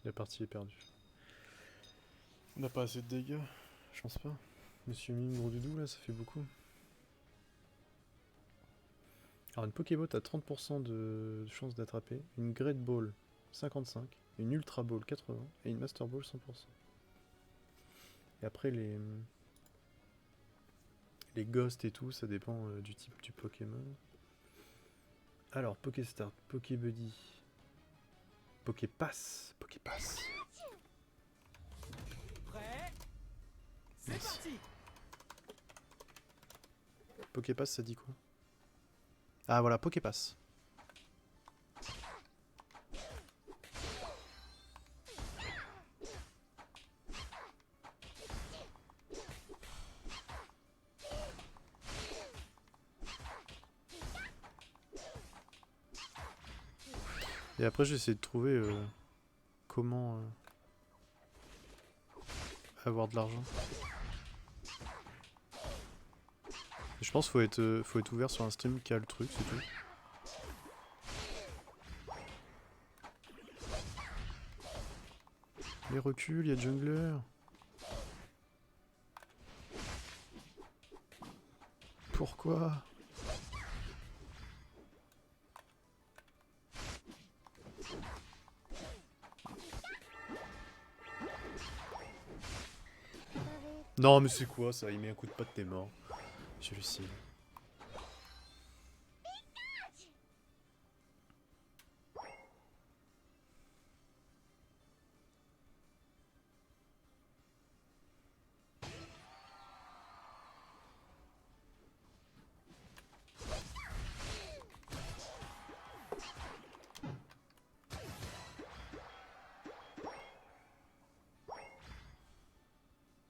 La partie est perdue. On n'a pas assez de dégâts, je pense pas. Monsieur Mime, gros doudou, là, ça fait beaucoup. Alors une Pokéball a 30% de chance d'attraper, une Great Ball 55, une Ultra Ball 80 et une Master Ball 100%. Et après les ghosts et tout, ça dépend du type du Pokémon. Alors Pokéstart, Pokébuddy, Poképass, Poképass. Prêt? C'est Merci. parti! Poképass, ça dit quoi? Ah voilà, Poképass. Et après, j'ai essayé de trouver comment avoir de l'argent. Je pense qu'il faut être ouvert sur un stream qui a le truc, c'est tout. Les reculs, il y a Jungler. Pourquoi? Non mais c'est quoi ça? Il met un coup de patte, t'es mort. J'hallucine.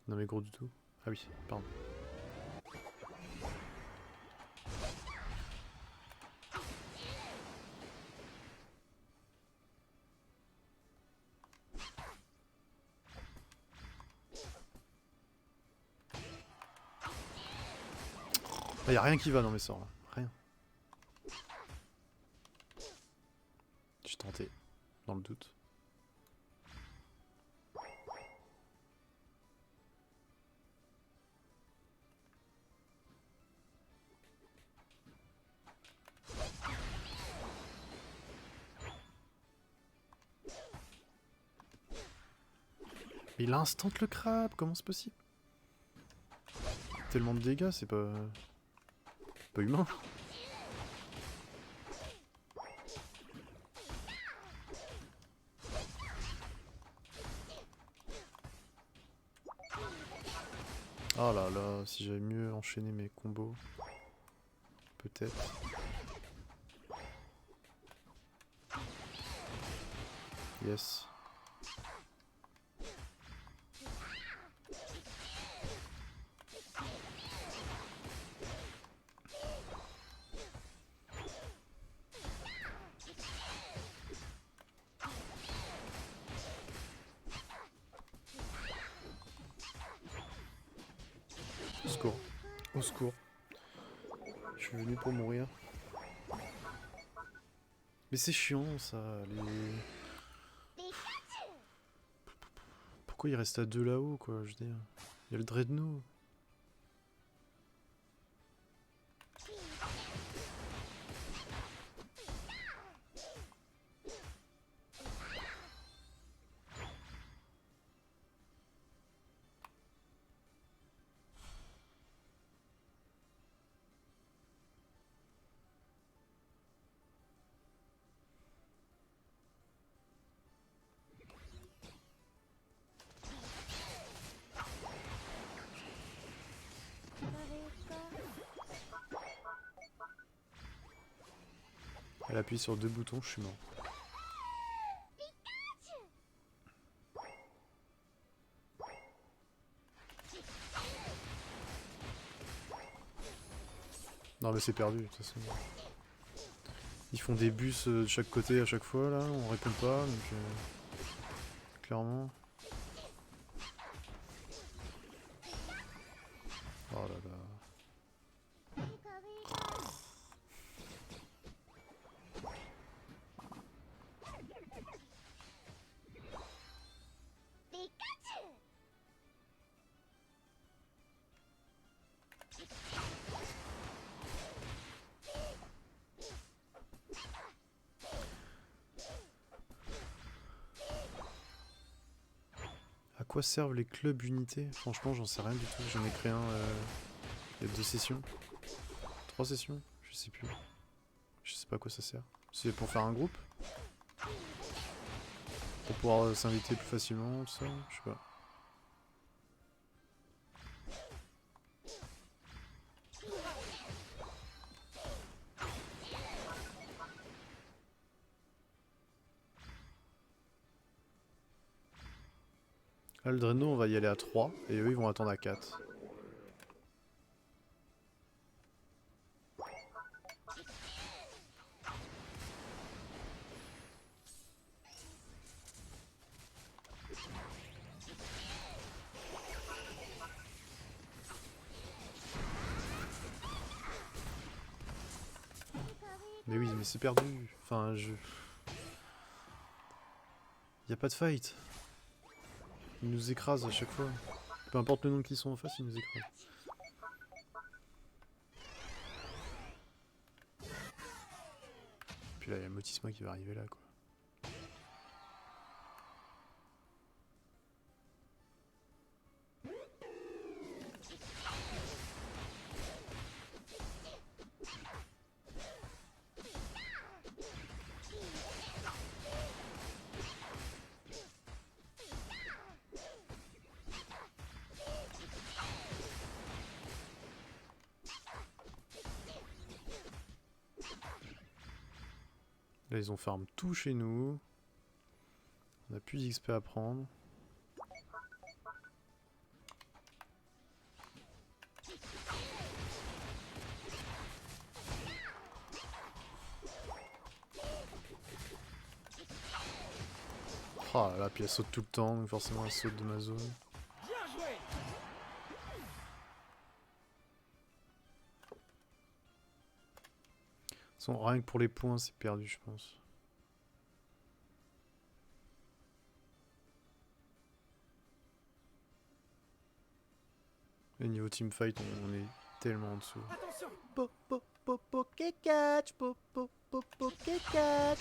Non mais gros du tout. Ah oui, pardon. Ah, y a rien qui va dans mes sorts là. Rien. J'ai tenté. Dans le doute. Mais il instant le crabe, comment c'est possible? Tellement de dégâts, c'est pas humain. Oh là là, si j'avais mieux enchaîné mes combos. Peut-être. Yes. Au secours. Au secours. Je suis venu pour mourir. Mais c'est chiant ça, les... Pourquoi il reste à deux là-haut quoi, je veux dire. Il y a le Dreadnought. Elle appuie sur deux boutons, je suis mort. Non mais c'est perdu de toute façon. Ils font des bus de chaque côté à chaque fois là, on répond pas donc clairement. Oh là là. quoi servent les clubs unités? Franchement, j'en sais rien du tout. J'en ai créé un il y a 2 sessions. 3 sessions? Je sais plus. Je sais pas à quoi ça sert. C'est pour faire un groupe? Pour pouvoir s'inviter plus facilement, tout ça? Je sais pas. Là, le Dreno, on va y aller à 3, et eux, ils vont attendre à 4. Mais oui, mais c'est perdu. Enfin, y a pas de fight. Ils nous écrasent à chaque fois. Peu importe le nom qu'ils sont en face, ils nous écrasent. Puis là, il y a Motisma qui va arriver là, quoi. Là, ils ont farm tout chez nous. On a plus d'XP à prendre. Oh là là, puis elle saute tout le temps, donc forcément elle saute de ma zone. Bien joué. De toute façon, rien que pour les points, c'est perdu, je pense. Et niveau teamfight, on est tellement en dessous. Attention. Pokécatch, Pokécatch.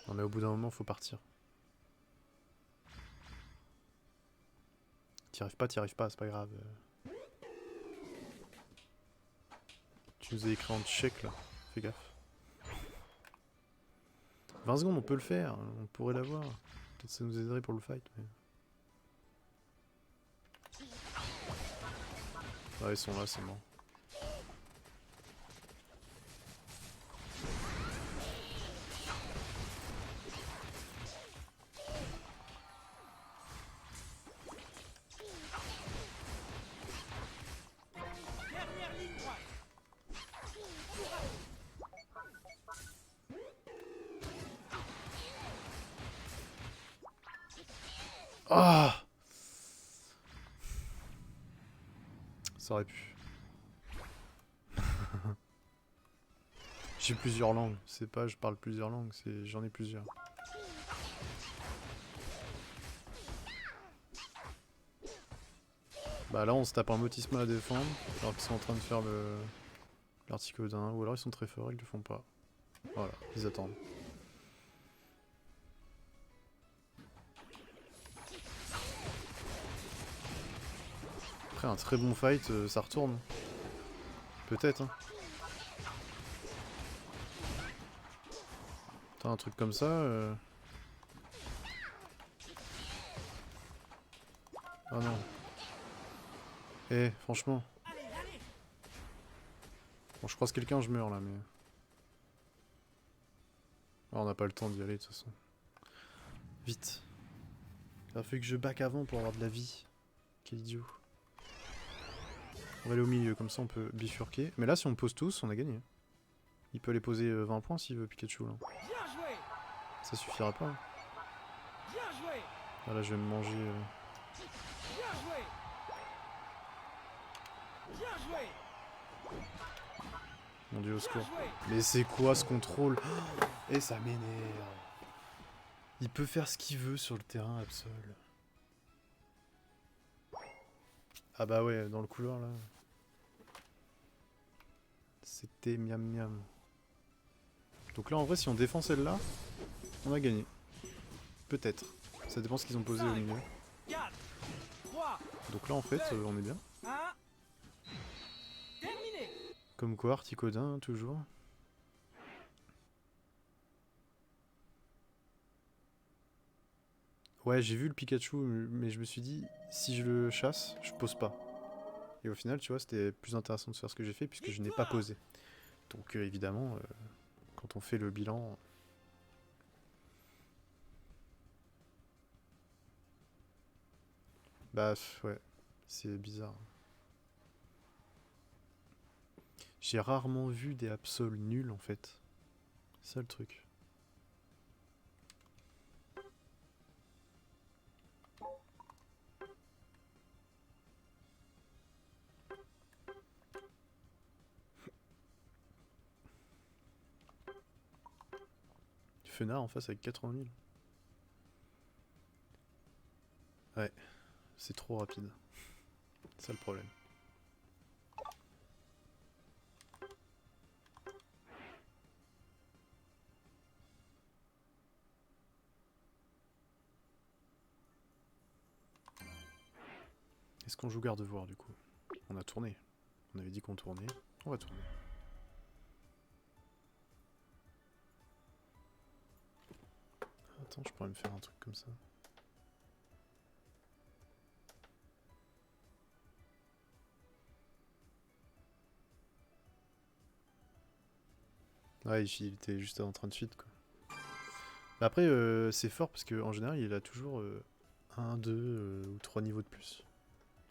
Non mais au bout d'un moment, faut partir. T'y arrives pas, c'est pas grave. Tu nous as écrit en tchèque là, fais gaffe. 20 secondes, on peut le faire, on pourrait l'avoir. Peut-être ça nous aiderait pour le fight. Mais... ouais, ils sont là, c'est mort. Dernière ligne droite. Ah! Ça aurait pu. J'ai plusieurs langues, c'est pas je parle plusieurs langues, c'est j'en ai plusieurs. Bah là on se tape un Motisma à défendre, alors qu'ils sont en train de faire l'article d'un, ou alors ils sont très forts, ils le font pas. Voilà, ils attendent. Après un très bon fight, ça retourne. Peut-être hein. Putain, un truc comme ça... Ah non. Eh, franchement. Allez, allez. Bon, je croise quelqu'un, je meurs là, mais... Ah, on n'a pas le temps d'y aller, de toute façon. Vite. Ça fait que je back avant pour avoir de la vie. Quel idiot. On va aller au milieu, comme ça on peut bifurquer. Mais là, si on pose tous, on a gagné. Il peut aller poser 20 points s'il veut, Pikachu, là. Bien joué. Ça suffira pas. Bien joué. Ah, là, je vais me manger... Bien joué. Bien joué. Mon dieu, au Bien secours. joué. Mais c'est quoi ce contrôle? Et ça m'énerve. Il peut faire ce qu'il veut sur le terrain, Absol. Ah bah ouais, dans le couloir là. C'était miam miam. Donc là en vrai si on défend celle-là, on a gagné. Peut-être. Ça dépend ce qu'ils ont posé au milieu. 4, 3, Donc là en fait on est bien. 1. Terminé. Comme quoi Articodin toujours. Ouais j'ai vu le Pikachu mais je me suis dit si je le chasse, je pose pas. Et au final tu vois c'était plus intéressant de faire ce que j'ai fait puisque je n'ai pas posé. Donc évidemment quand on fait le bilan... Bah ouais, c'est bizarre. J'ai rarement vu des Absol nuls en fait. C'est ça le truc. Fenard en face avec 80 000. Ouais, c'est trop rapide. C'est ça le problème. Est-ce qu'on joue garde-voir du coup? On a tourné. On avait dit qu'on tournait. On va tourner. Attends, je pourrais me faire un truc comme ça. Ouais, il était juste en train de feed quoi. Mais après, c'est fort parce qu'en général, il a toujours 1, 2 ou 3 niveaux de plus.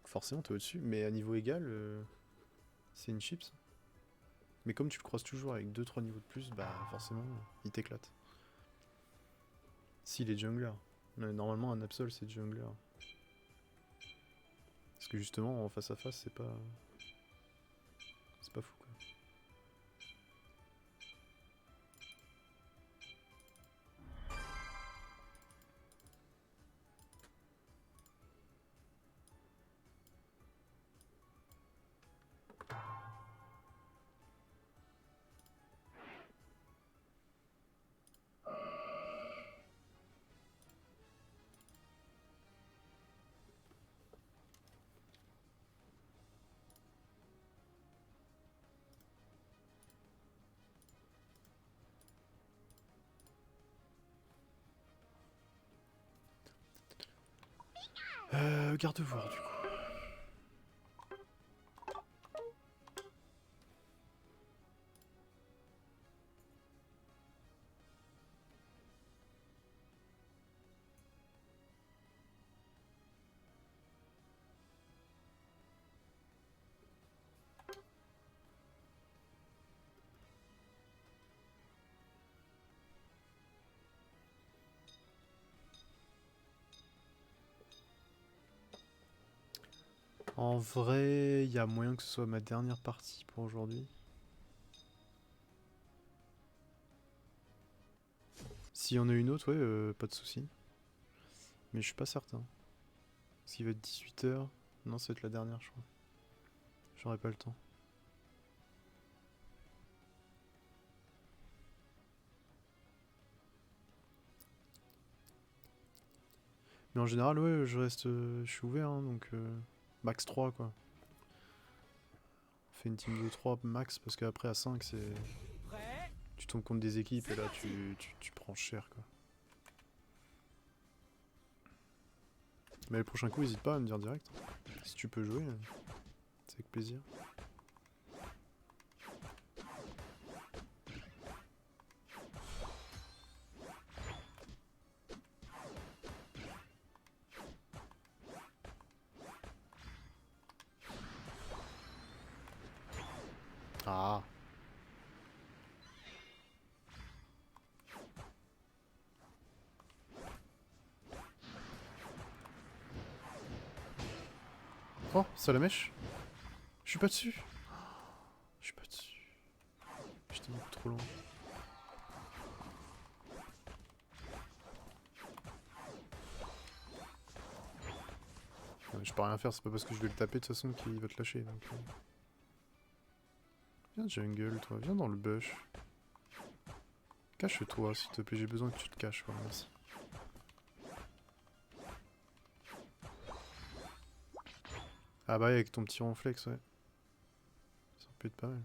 Forcément, t'es au-dessus, mais à niveau égal, c'est une chips. Mais comme tu le croises toujours avec 2-3 niveaux de plus, bah forcément, il t'éclate. S'il est jungler. Mais normalement, un Absol, c'est jungler. Parce que justement, en face à face, c'est pas... C'est pas fou, quoi. Garde-voir, du coup. En vrai, il y a moyen que ce soit ma dernière partie pour aujourd'hui. S'il y en a une autre, ouais, pas de souci. Mais je suis pas certain. Est-ce qu'il va être 18h? Non, ça va être la dernière, je crois. J'aurai pas le temps. Mais en général, ouais, je suis ouvert, hein, donc max 3 quoi. On fait une team de 3 max, parce qu'après à 5, c'est... Prêt. Tu tombes contre des équipes et là tu prends cher quoi. Mais le prochain coup, n'hésite pas à me dire direct. Si tu peux jouer, c'est avec plaisir. Ah. Oh, ça la mèche. Je suis pas dessus. Je suis pas dessus. J'étais beaucoup trop loin. Je peux rien faire, c'est pas parce que je vais le taper de toute façon qu'il va te lâcher. Donc... Viens jungle, toi, viens dans le bush. Cache-toi, s'il te plaît, j'ai besoin que tu te caches, voilà, merci. Ah bah avec ton petit ronflex, ouais. Ça peut être pas mal.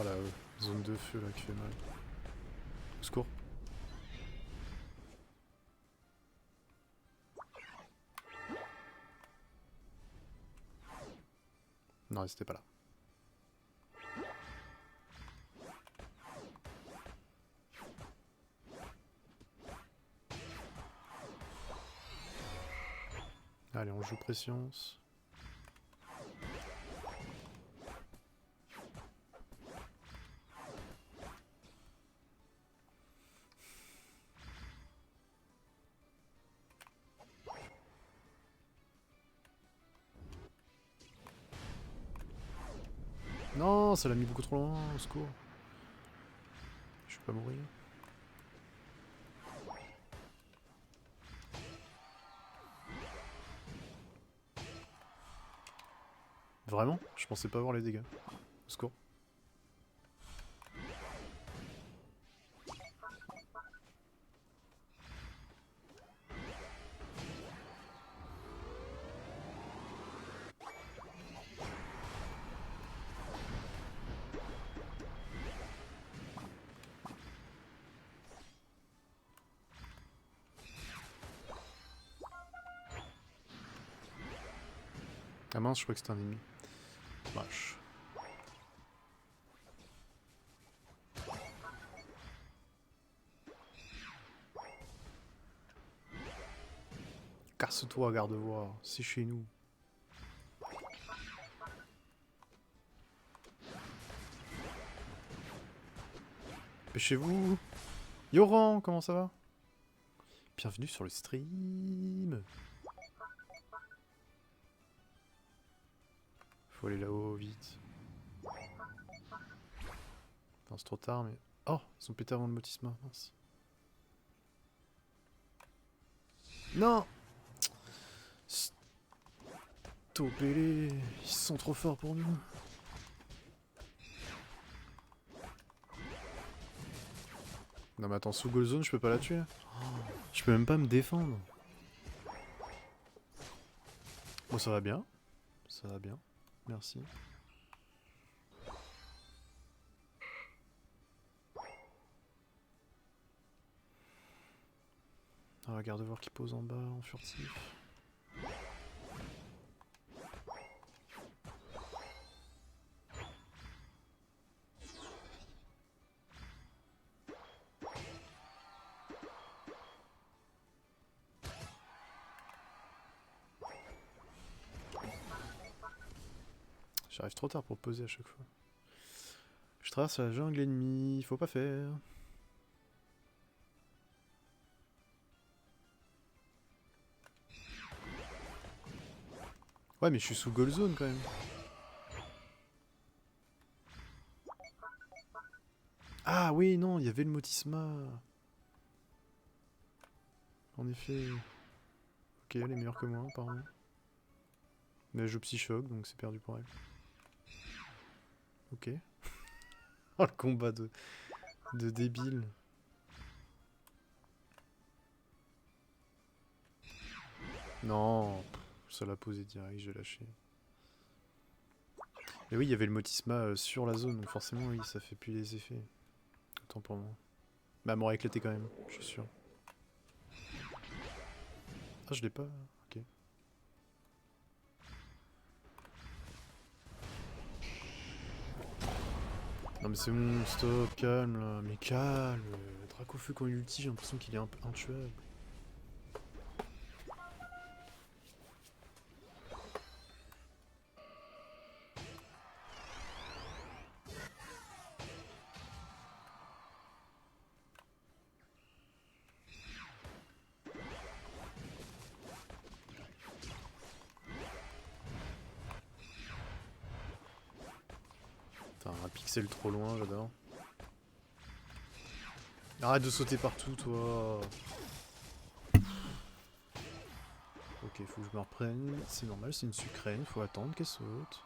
Ah la zone de feu là qui fait mal. Au secours. Non, restez pas là. Allez, on joue prescience. Non, ça l'a mis beaucoup trop loin, au secours. Je vais pas mourir. Vraiment? Je pensais pas voir les dégâts. Au secours. Ah mince, je crois que c'était un ennemi. Dommage. Casse-toi, garde-voix, c'est chez nous. Pêchez-vous. Yoran, comment ça va? Bienvenue sur le stream. Faut aller là-haut, vite. Enfin, c'est trop tard, mais... Oh, ils sont pétés avant le Motisma, mince. Non! Stopez-les! Ils sont trop forts pour nous. Non mais attends, sous goal zone, je peux pas la tuer. Je peux même pas me défendre. Bon, ça va bien. Ça va bien. Merci. Ah, regarde voir qui pose en bas en furtif. J'arrive trop tard pour poser à chaque fois. Je traverse la jungle ennemie, faut pas faire. Ouais, mais je suis sous goal zone quand même. Ah oui, non, il y avait le Motisma. En effet. Ok, elle est meilleure que moi, apparemment. Mais elle joue Psychoc, donc c'est perdu pour elle. Ok. Oh, le combat de débile. Non, ça l'a posé direct, j'ai lâché. Mais oui, il y avait le Motisma sur la zone, donc forcément, oui, ça fait plus les effets. Autant pour moi. Bah, elle m'aurait éclaté quand même, je suis sûr. Ah, je l'ai pas. Ok. Non mais c'est bon, stop, calme là. Mais calme. Dracofeu quand il ulti, j'ai l'impression qu'il est un peu intuable. pixels trop loin, j'adore. Arrête de sauter partout, toi. Ok, faut que je me reprenne. C'est normal, c'est une sucrène, faut attendre qu'elle saute.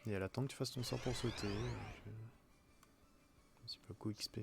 Et elle attend que tu fasses ton sort pour sauter. Un petit peu coup XP.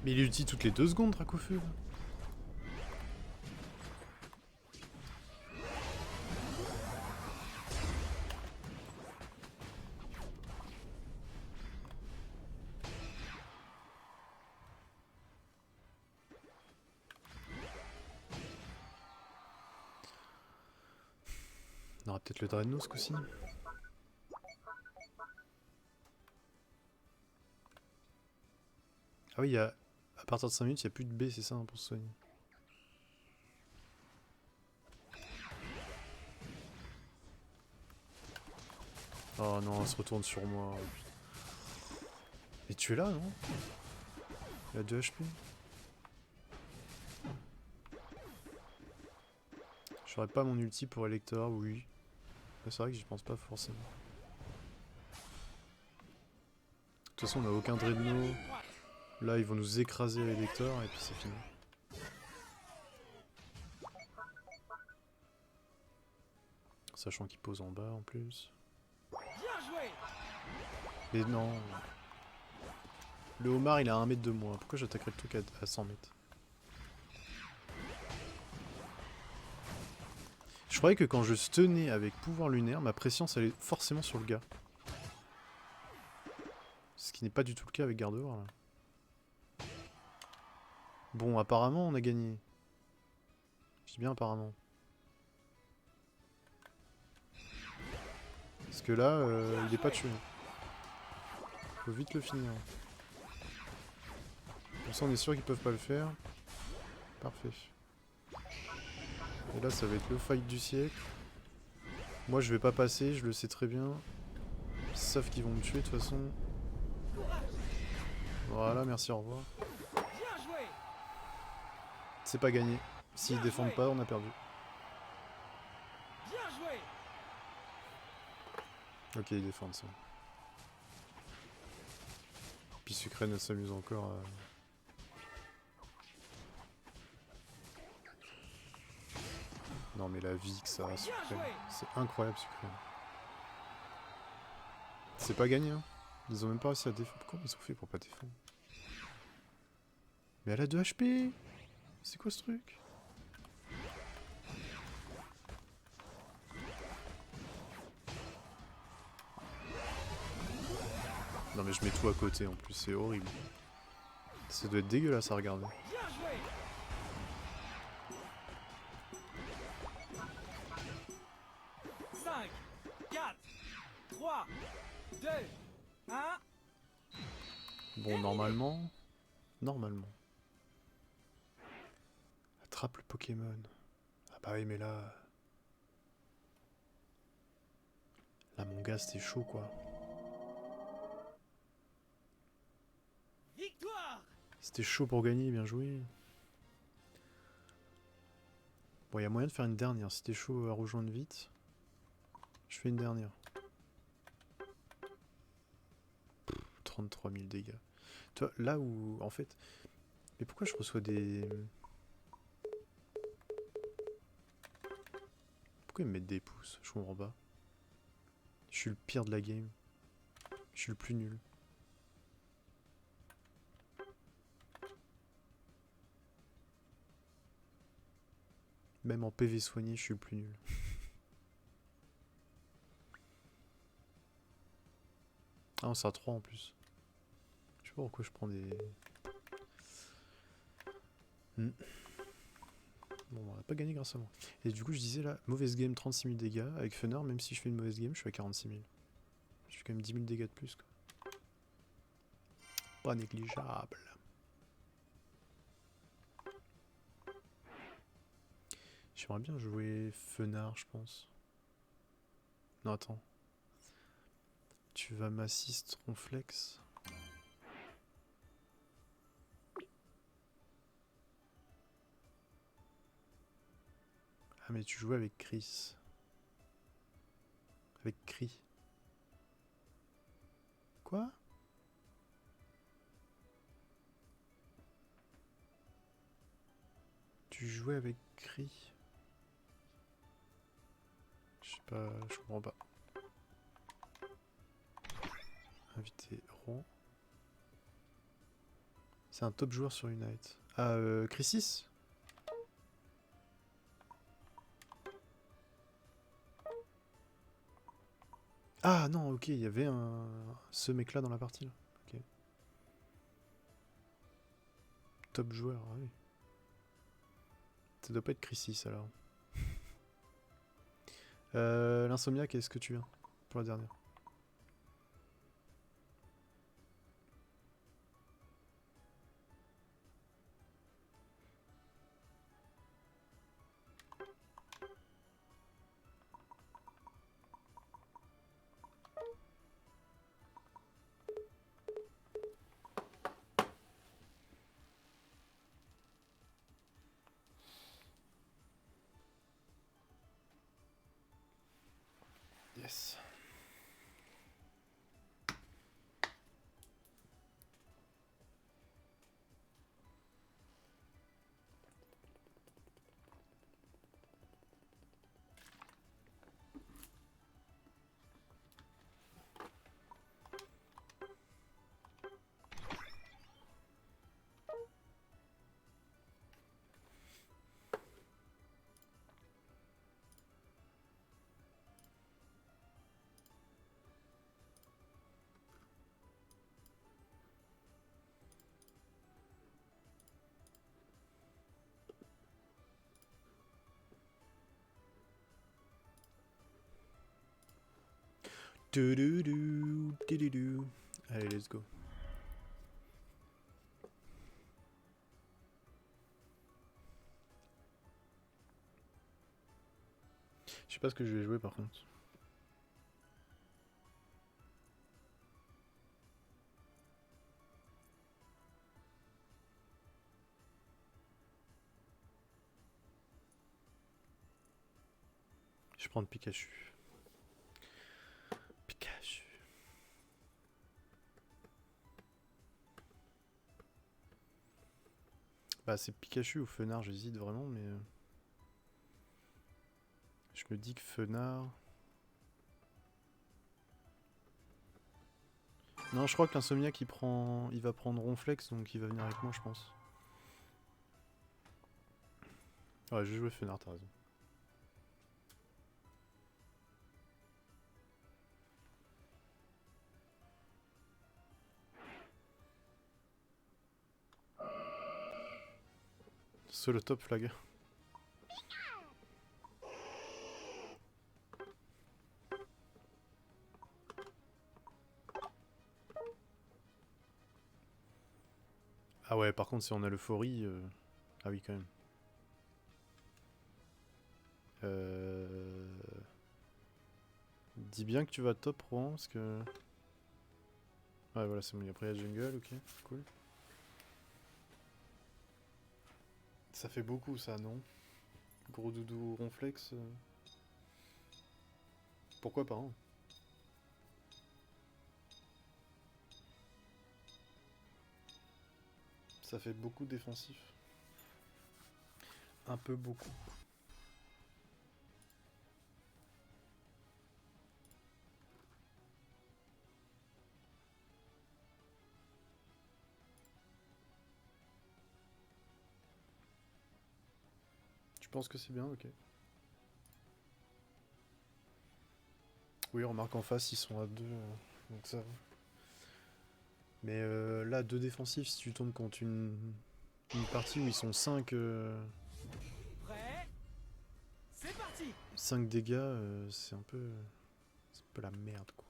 Mais il ulti toutes les 2 secondes, Dracofeu. Là. On aura peut-être le Dreadnought ce coup-ci. Ah oui, à partir de 5 minutes, il n'y a plus de B, c'est ça, hein, pour se soigner. Oh non, elle se retourne sur moi. Et tu es là, non? Il a 2 HP. J'aurais pas mon ulti pour Elector, oui. C'est vrai que j'y pense pas forcément. De toute façon, on a aucun Dreadnought. Là, ils vont nous écraser à Elector et puis c'est fini. Sachant qu'il pose en bas en plus. Mais non. Le homard, il a 1 mètre de moi. Pourquoi j'attaquerais le truc à 100 mètres? Je croyais que quand je stunnais avec pouvoir lunaire, ma préscience allait forcément sur le gars. Ce qui n'est pas du tout le cas avec Gardevoir là. Bon, apparemment on a gagné. Je dis bien apparemment. Parce que là, il est pas tué. Faut vite le finir. Comme ça on est sûr qu'ils peuvent pas le faire. Parfait. Et là ça va être le fight du siècle. Moi je vais pas passer, je le sais très bien. Ils savent qu'ils vont me tuer de toute façon. Voilà, merci, au revoir. C'est pas gagné. S'ils défendent pas, on a perdu. Ok, ils défendent ça. Puis Sucrène elle s'amuse encore à... Non mais la vie que ça a, Sucrène. C'est incroyable, Sucrène. C'est pas gagné, hein. Ils ont même pas réussi à défendre. Comment ils ont fait pour pas défendre? Mais elle a 2 HP. C'est quoi ce truc? Non mais je mets tout à côté en plus, c'est horrible. Ça doit être dégueulasse à regarder. 5, 4, 3, 2, 1. Bon, normalement... Normalement. Attrape le Pokémon. Ah bah oui, mais là... Là, mon gars, c'était chaud, quoi. Victoire! C'était chaud pour gagner, bien joué. Bon, il y a moyen de faire une dernière. Si t'es chaud à rejoindre vite, je fais une dernière. 33 000 dégâts. Tu vois, là où, en fait... Mais pourquoi je reçois des... Pourquoi ils me mettent des pouces? Je comprends pas. Je suis le pire de la game. Je suis le plus nul. Même en PV soigné, je suis le plus nul. Ah non, c'est à 3 en plus. Je sais pas pourquoi je prends des... Bon, on va pas gagner grâce à moi. Et du coup, je disais là, mauvaise game, 36 000 dégâts. Avec Funner, même si je fais une mauvaise game, je suis à 46 000. Je fais quand même 10 000 dégâts de plus, quoi. Pas négligeable. J'aimerais bien jouer Fenard, je pense. Non, attends. Tu vas m'assist Ronflex. Ah, mais tu jouais avec Chris. Avec Cri. Quoi? Tu jouais avec Cri. Je sais pas, je comprends pas. Inviter Ron. C'est un top joueur sur Unite. Ah, Crisis? Ah non, ok, il y avait ce mec là dans la partie là. Ok. Top joueur, ah oui. Ça doit pas être Crisis alors. L'Insomniac, est-ce que tu viens pour la dernière? Yes. Allez, let's go. Je sais pas ce que je vais jouer par contre. Je vais prendre Pikachu. Pikachu. Bah c'est Pikachu ou Fenard, j'hésite vraiment, mais... Je me dis que Fenard... Non, je crois que l'Insomniac il va prendre Ronflex, donc il va venir avec moi, je pense. Ouais, je vais jouer Fenard, t'as raison. Solo top flag. Ah ouais, par contre, si on a l'euphorie... Ah oui, quand même. Dis bien que tu vas top, Rouen, parce que... Ouais, voilà, c'est bon. Après, il y a jungle, ok, cool. Ça fait beaucoup, ça, non? Gros doudou ronflex. Pourquoi pas, hein? Ça fait beaucoup défensif. Un peu beaucoup. Tu pense que c'est bien, ok. Oui, remarque en face, ils sont à 2, donc ça va. Mais là, 2 défensifs, si tu tombes contre une partie où ils sont 5, Prêt? C'est parti! 5 dégâts, c'est un peu la merde, quoi.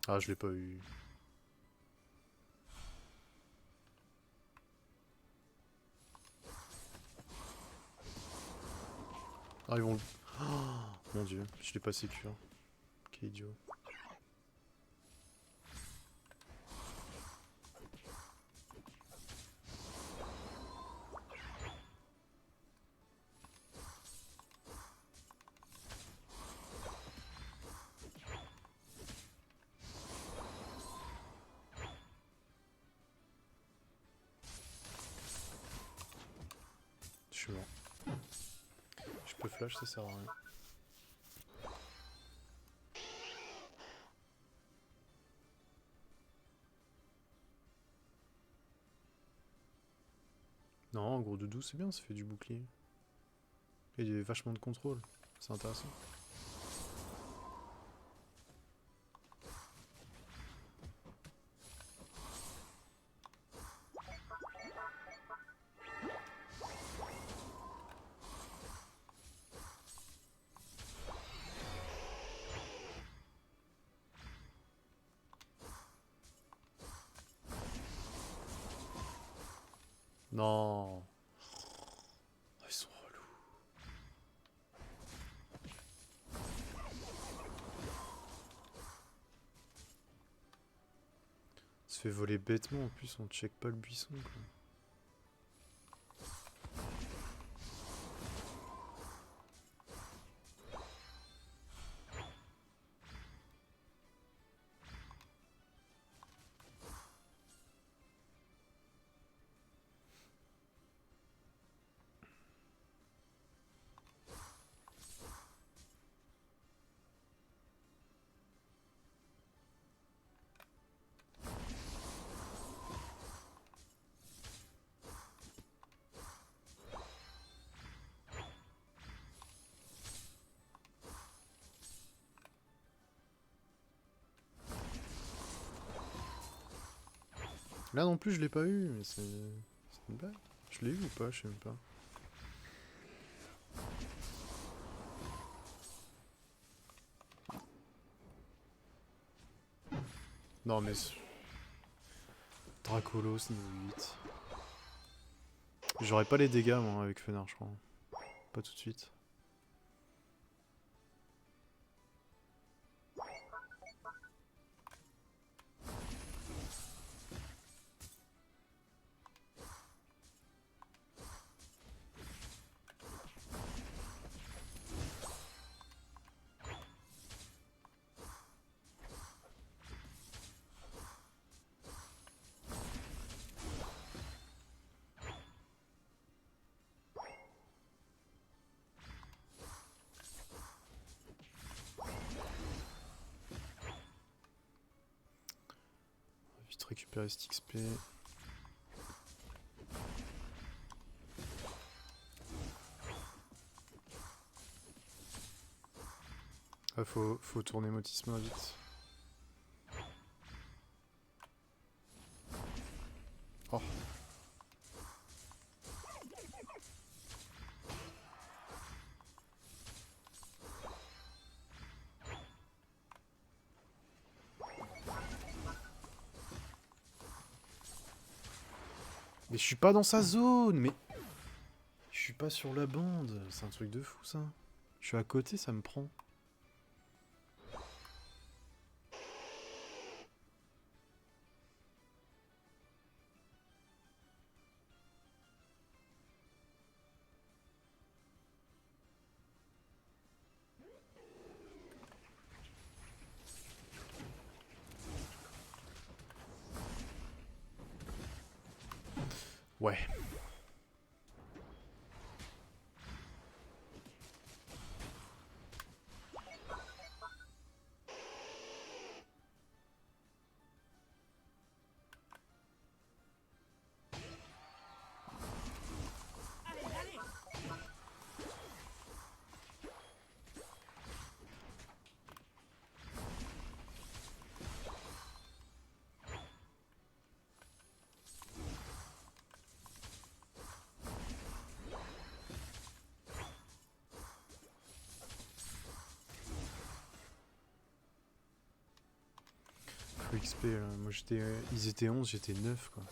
Ah, je l'ai pas eu. Ah, ils vont le... Oh, mon dieu, je l'ai pas sécure. Quel idiot. Je suis mort. Je peux flash, ça sert à rien. Non, en gros doudou, c'est bien, ça fait du bouclier. Et il y a vachement de contrôle. C'est intéressant. Non. Oh, ils sont relous. On se fait voler bêtement, en plus on check pas le buisson, quoi. Là non plus je l'ai pas eu, mais c'est une blague. Je l'ai eu ou pas, je sais même pas. Non mais... Dracolos niveau 8. J'aurais pas les dégâts moi avec Fenard je crois. Pas tout de suite. Vite récupérer cet XP. Ah, faut tourner Motisma vite. Oh. Mais je suis pas dans sa zone, mais... Je suis pas sur la bande, c'est un truc de fou ça. Je suis à côté, ça me prend. Ouais. Allez, allez. Full XP là. Moi j'étais. Ils étaient 11, j'étais 9 quoi.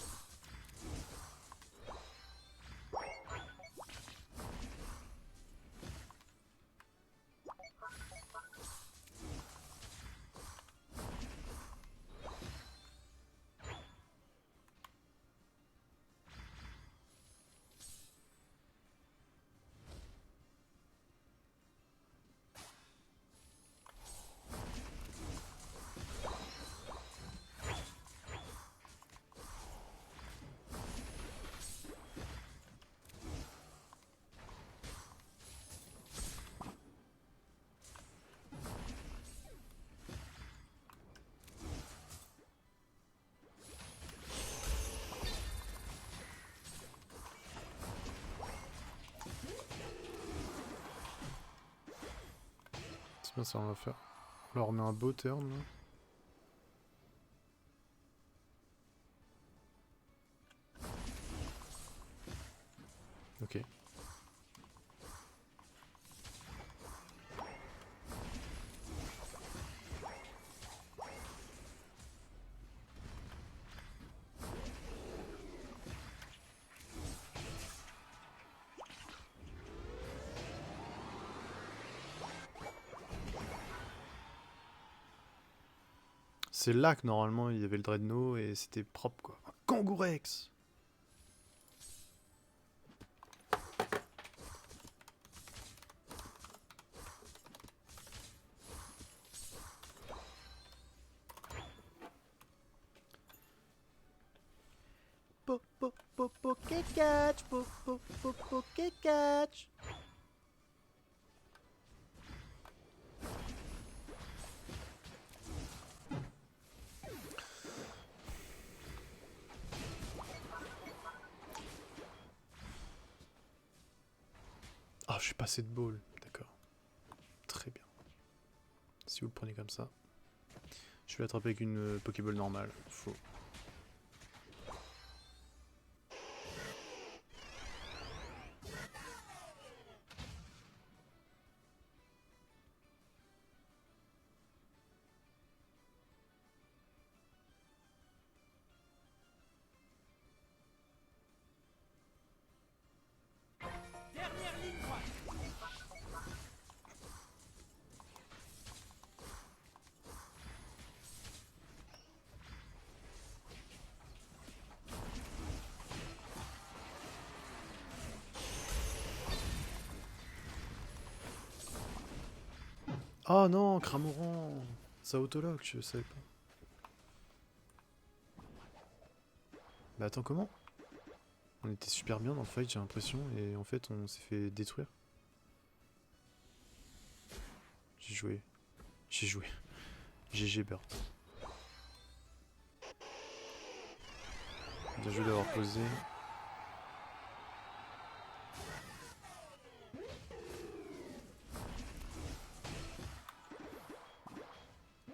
C'est bien ça, on va faire. On leur met un beau turn là. Ok. C'est là que normalement il y avait le Dreadnought et c'était propre quoi. Un Kangourex. Pokécatch, Pokécatch. Ah, je suis passé de ball. D'accord. Très bien. Si vous le prenez comme ça. Je vais l'attraper avec une Pokéball normale. Faux. Dernière ligne droite. Oh non, Cramoran. Ça autolock, je savais pas. Mais attends, comment? On était super bien dans le fight, j'ai l'impression, et en fait on s'est fait détruire. J'ai joué. J'ai joué. GG Burt. Bien joué d'avoir posé.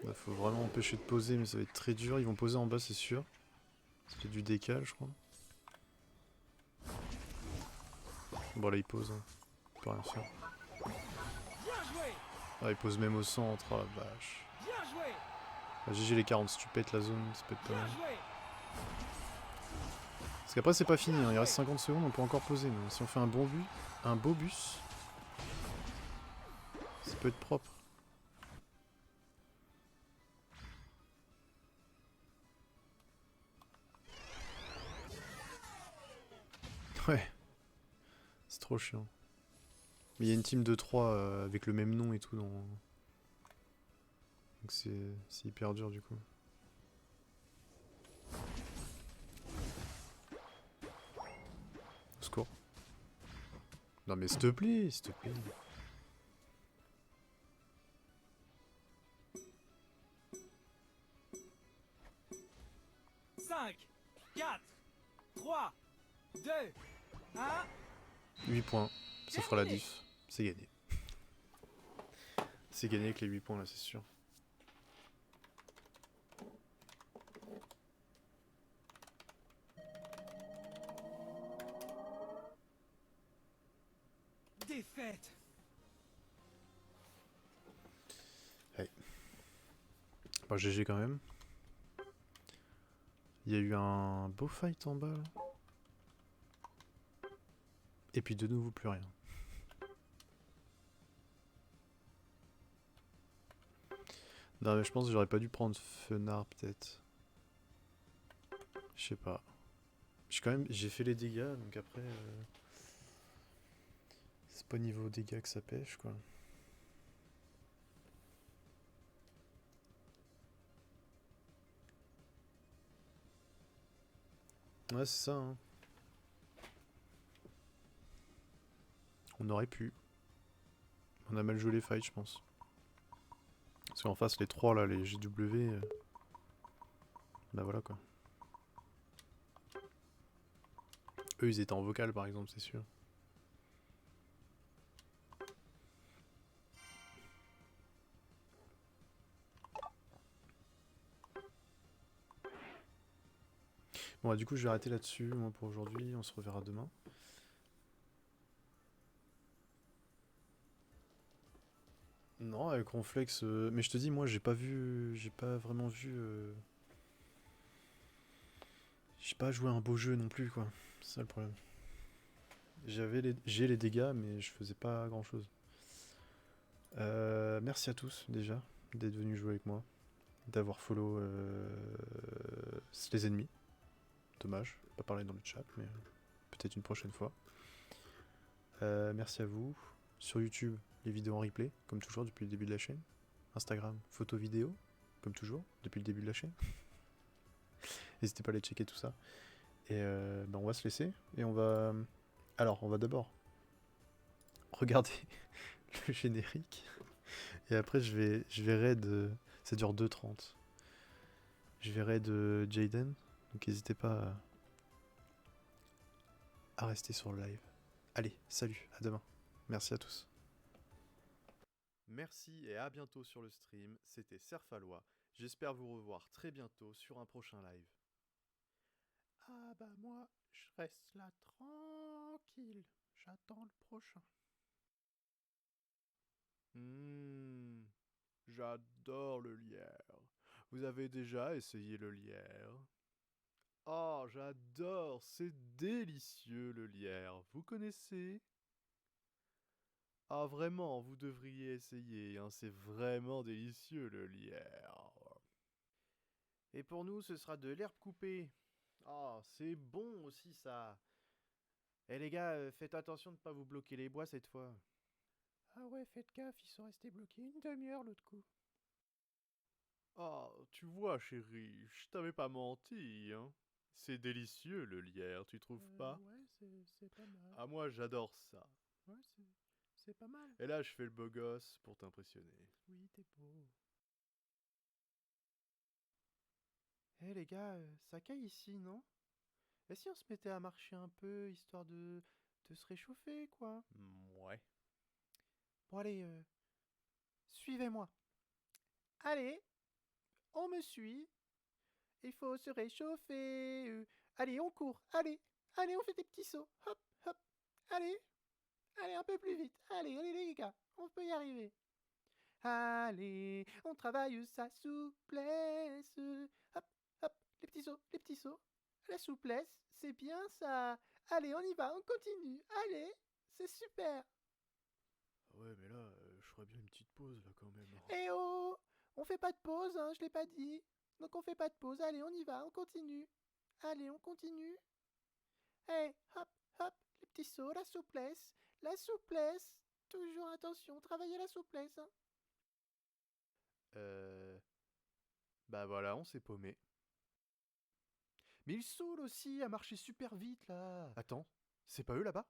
Bah, faut vraiment empêcher de poser, mais ça va être très dur. Ils vont poser en bas, c'est sûr. C'est du décal, je crois. Bon, là, ils posent. Hein. On peut rien faire. Bien joué. Ah, ils posent même au centre. Oh la vache. Bien joué. Ah, GG les 40, si tu pètes la zone, ça peut être pas Bien mal. joué. Parce qu'après, c'est pas fini. Hein. Il reste 50 secondes, on peut encore poser. Mais si on fait un bon but, un beau bus, ça peut être propre. Ouais. C'est trop chiant. Mais il y a une team de 3 avec le même nom et tout. Donc c'est hyper dur du coup. secours. Non mais s'il te plaît, s'il te plaît. 5, 4, 3, 2, 1. 8 points, ça fera la diff. C'est gagné. C'est gagné avec les 8 points là, c'est sûr. Défaite. Allez. Bon, GG quand même. Il y a eu un beau fight en bas là. Et puis de nouveau plus rien. Non mais je pense que j'aurais pas dû prendre Fenard peut-être. Je sais pas. J'ai fait les dégâts donc après c'est pas niveau dégâts que ça pêche quoi. Ouais c'est ça hein. On aurait pu. On a mal joué les fights je pense. Parce qu'en face les 3 là, les GW... Bah voilà quoi. Eux ils étaient en vocal par exemple c'est sûr. Bon bah, du coup je vais arrêter là-dessus moi pour aujourd'hui, on se reverra demain. Non avec Ronflex, mais je te dis moi j'ai pas vraiment vu... J'ai pas joué un beau jeu non plus quoi, c'est ça le problème. J'ai les dégâts mais je faisais pas grand chose. Merci à tous déjà d'être venus jouer avec moi, d'avoir follow les ennemis. Dommage, pas parler dans le chat mais peut-être une prochaine fois. Merci à vous. Sur YouTube, les vidéos en replay, comme toujours depuis le début de la chaîne. Instagram, photo vidéo, comme toujours, depuis le début de la chaîne. N'hésitez pas à aller checker tout ça. Et on va se laisser. Et on va... Alors, on va d'abord regarder le générique. Et après, je vais raid... Ça dure 2h30. Je vais raid Jaden. Donc n'hésitez pas à rester sur le live. Allez, salut, à demain. Merci à tous. Merci et à bientôt sur le stream. C'était Serfalois. J'espère vous revoir très bientôt sur un prochain live. Ah bah moi, je reste là tranquille. J'attends le prochain. J'adore le lierre. Vous avez déjà essayé le lierre? Oh, j'adore, c'est délicieux le lierre. Vous connaissez? Ah vraiment, vous devriez essayer, hein, c'est vraiment délicieux le lierre. Et pour nous, ce sera de l'herbe coupée. Ah, c'est bon aussi ça. Eh les gars, faites attention de ne pas vous bloquer les bois cette fois. Ah ouais, faites gaffe, ils sont restés bloqués une demi-heure l'autre coup. Ah, tu vois chérie, je t'avais pas menti, hein. C'est délicieux le lierre, tu trouves pas? Ouais, c'est pas mal. Ah moi j'adore ça. Ouais, c'est pas mal. Et là je fais le beau gosse pour t'impressionner. Oui, t'es beau. Eh les gars, ça caille ici, non? Et si on se mettait à marcher un peu, histoire de se réchauffer, quoi? Ouais. Bon allez, suivez-moi. Allez, on me suit. Il faut se réchauffer. Allez, on court. Allez, allez, on fait des petits sauts. Hop, hop. Allez, allez, un peu plus vite. Allez, allez les gars, on peut y arriver. Allez, on travaille sa souplesse. Hop, hop, les petits sauts, les petits sauts. La souplesse, c'est bien ça. Allez, on y va, on continue. Allez, c'est super. Ouais mais là, je ferais bien une petite pause là quand même. Eh oh, on fait pas de pause, hein, je l'ai pas dit. Donc on fait pas de pause. Allez, on y va, on continue. Allez, on continue. Eh, hop, hop, les petits sauts, la souplesse. La souplesse. Toujours attention, travaillez la souplesse. Hein. Bah voilà, on s'est paumé. Mais il saoule aussi à marcher super vite là. Attends, C'est pas eux là-bas?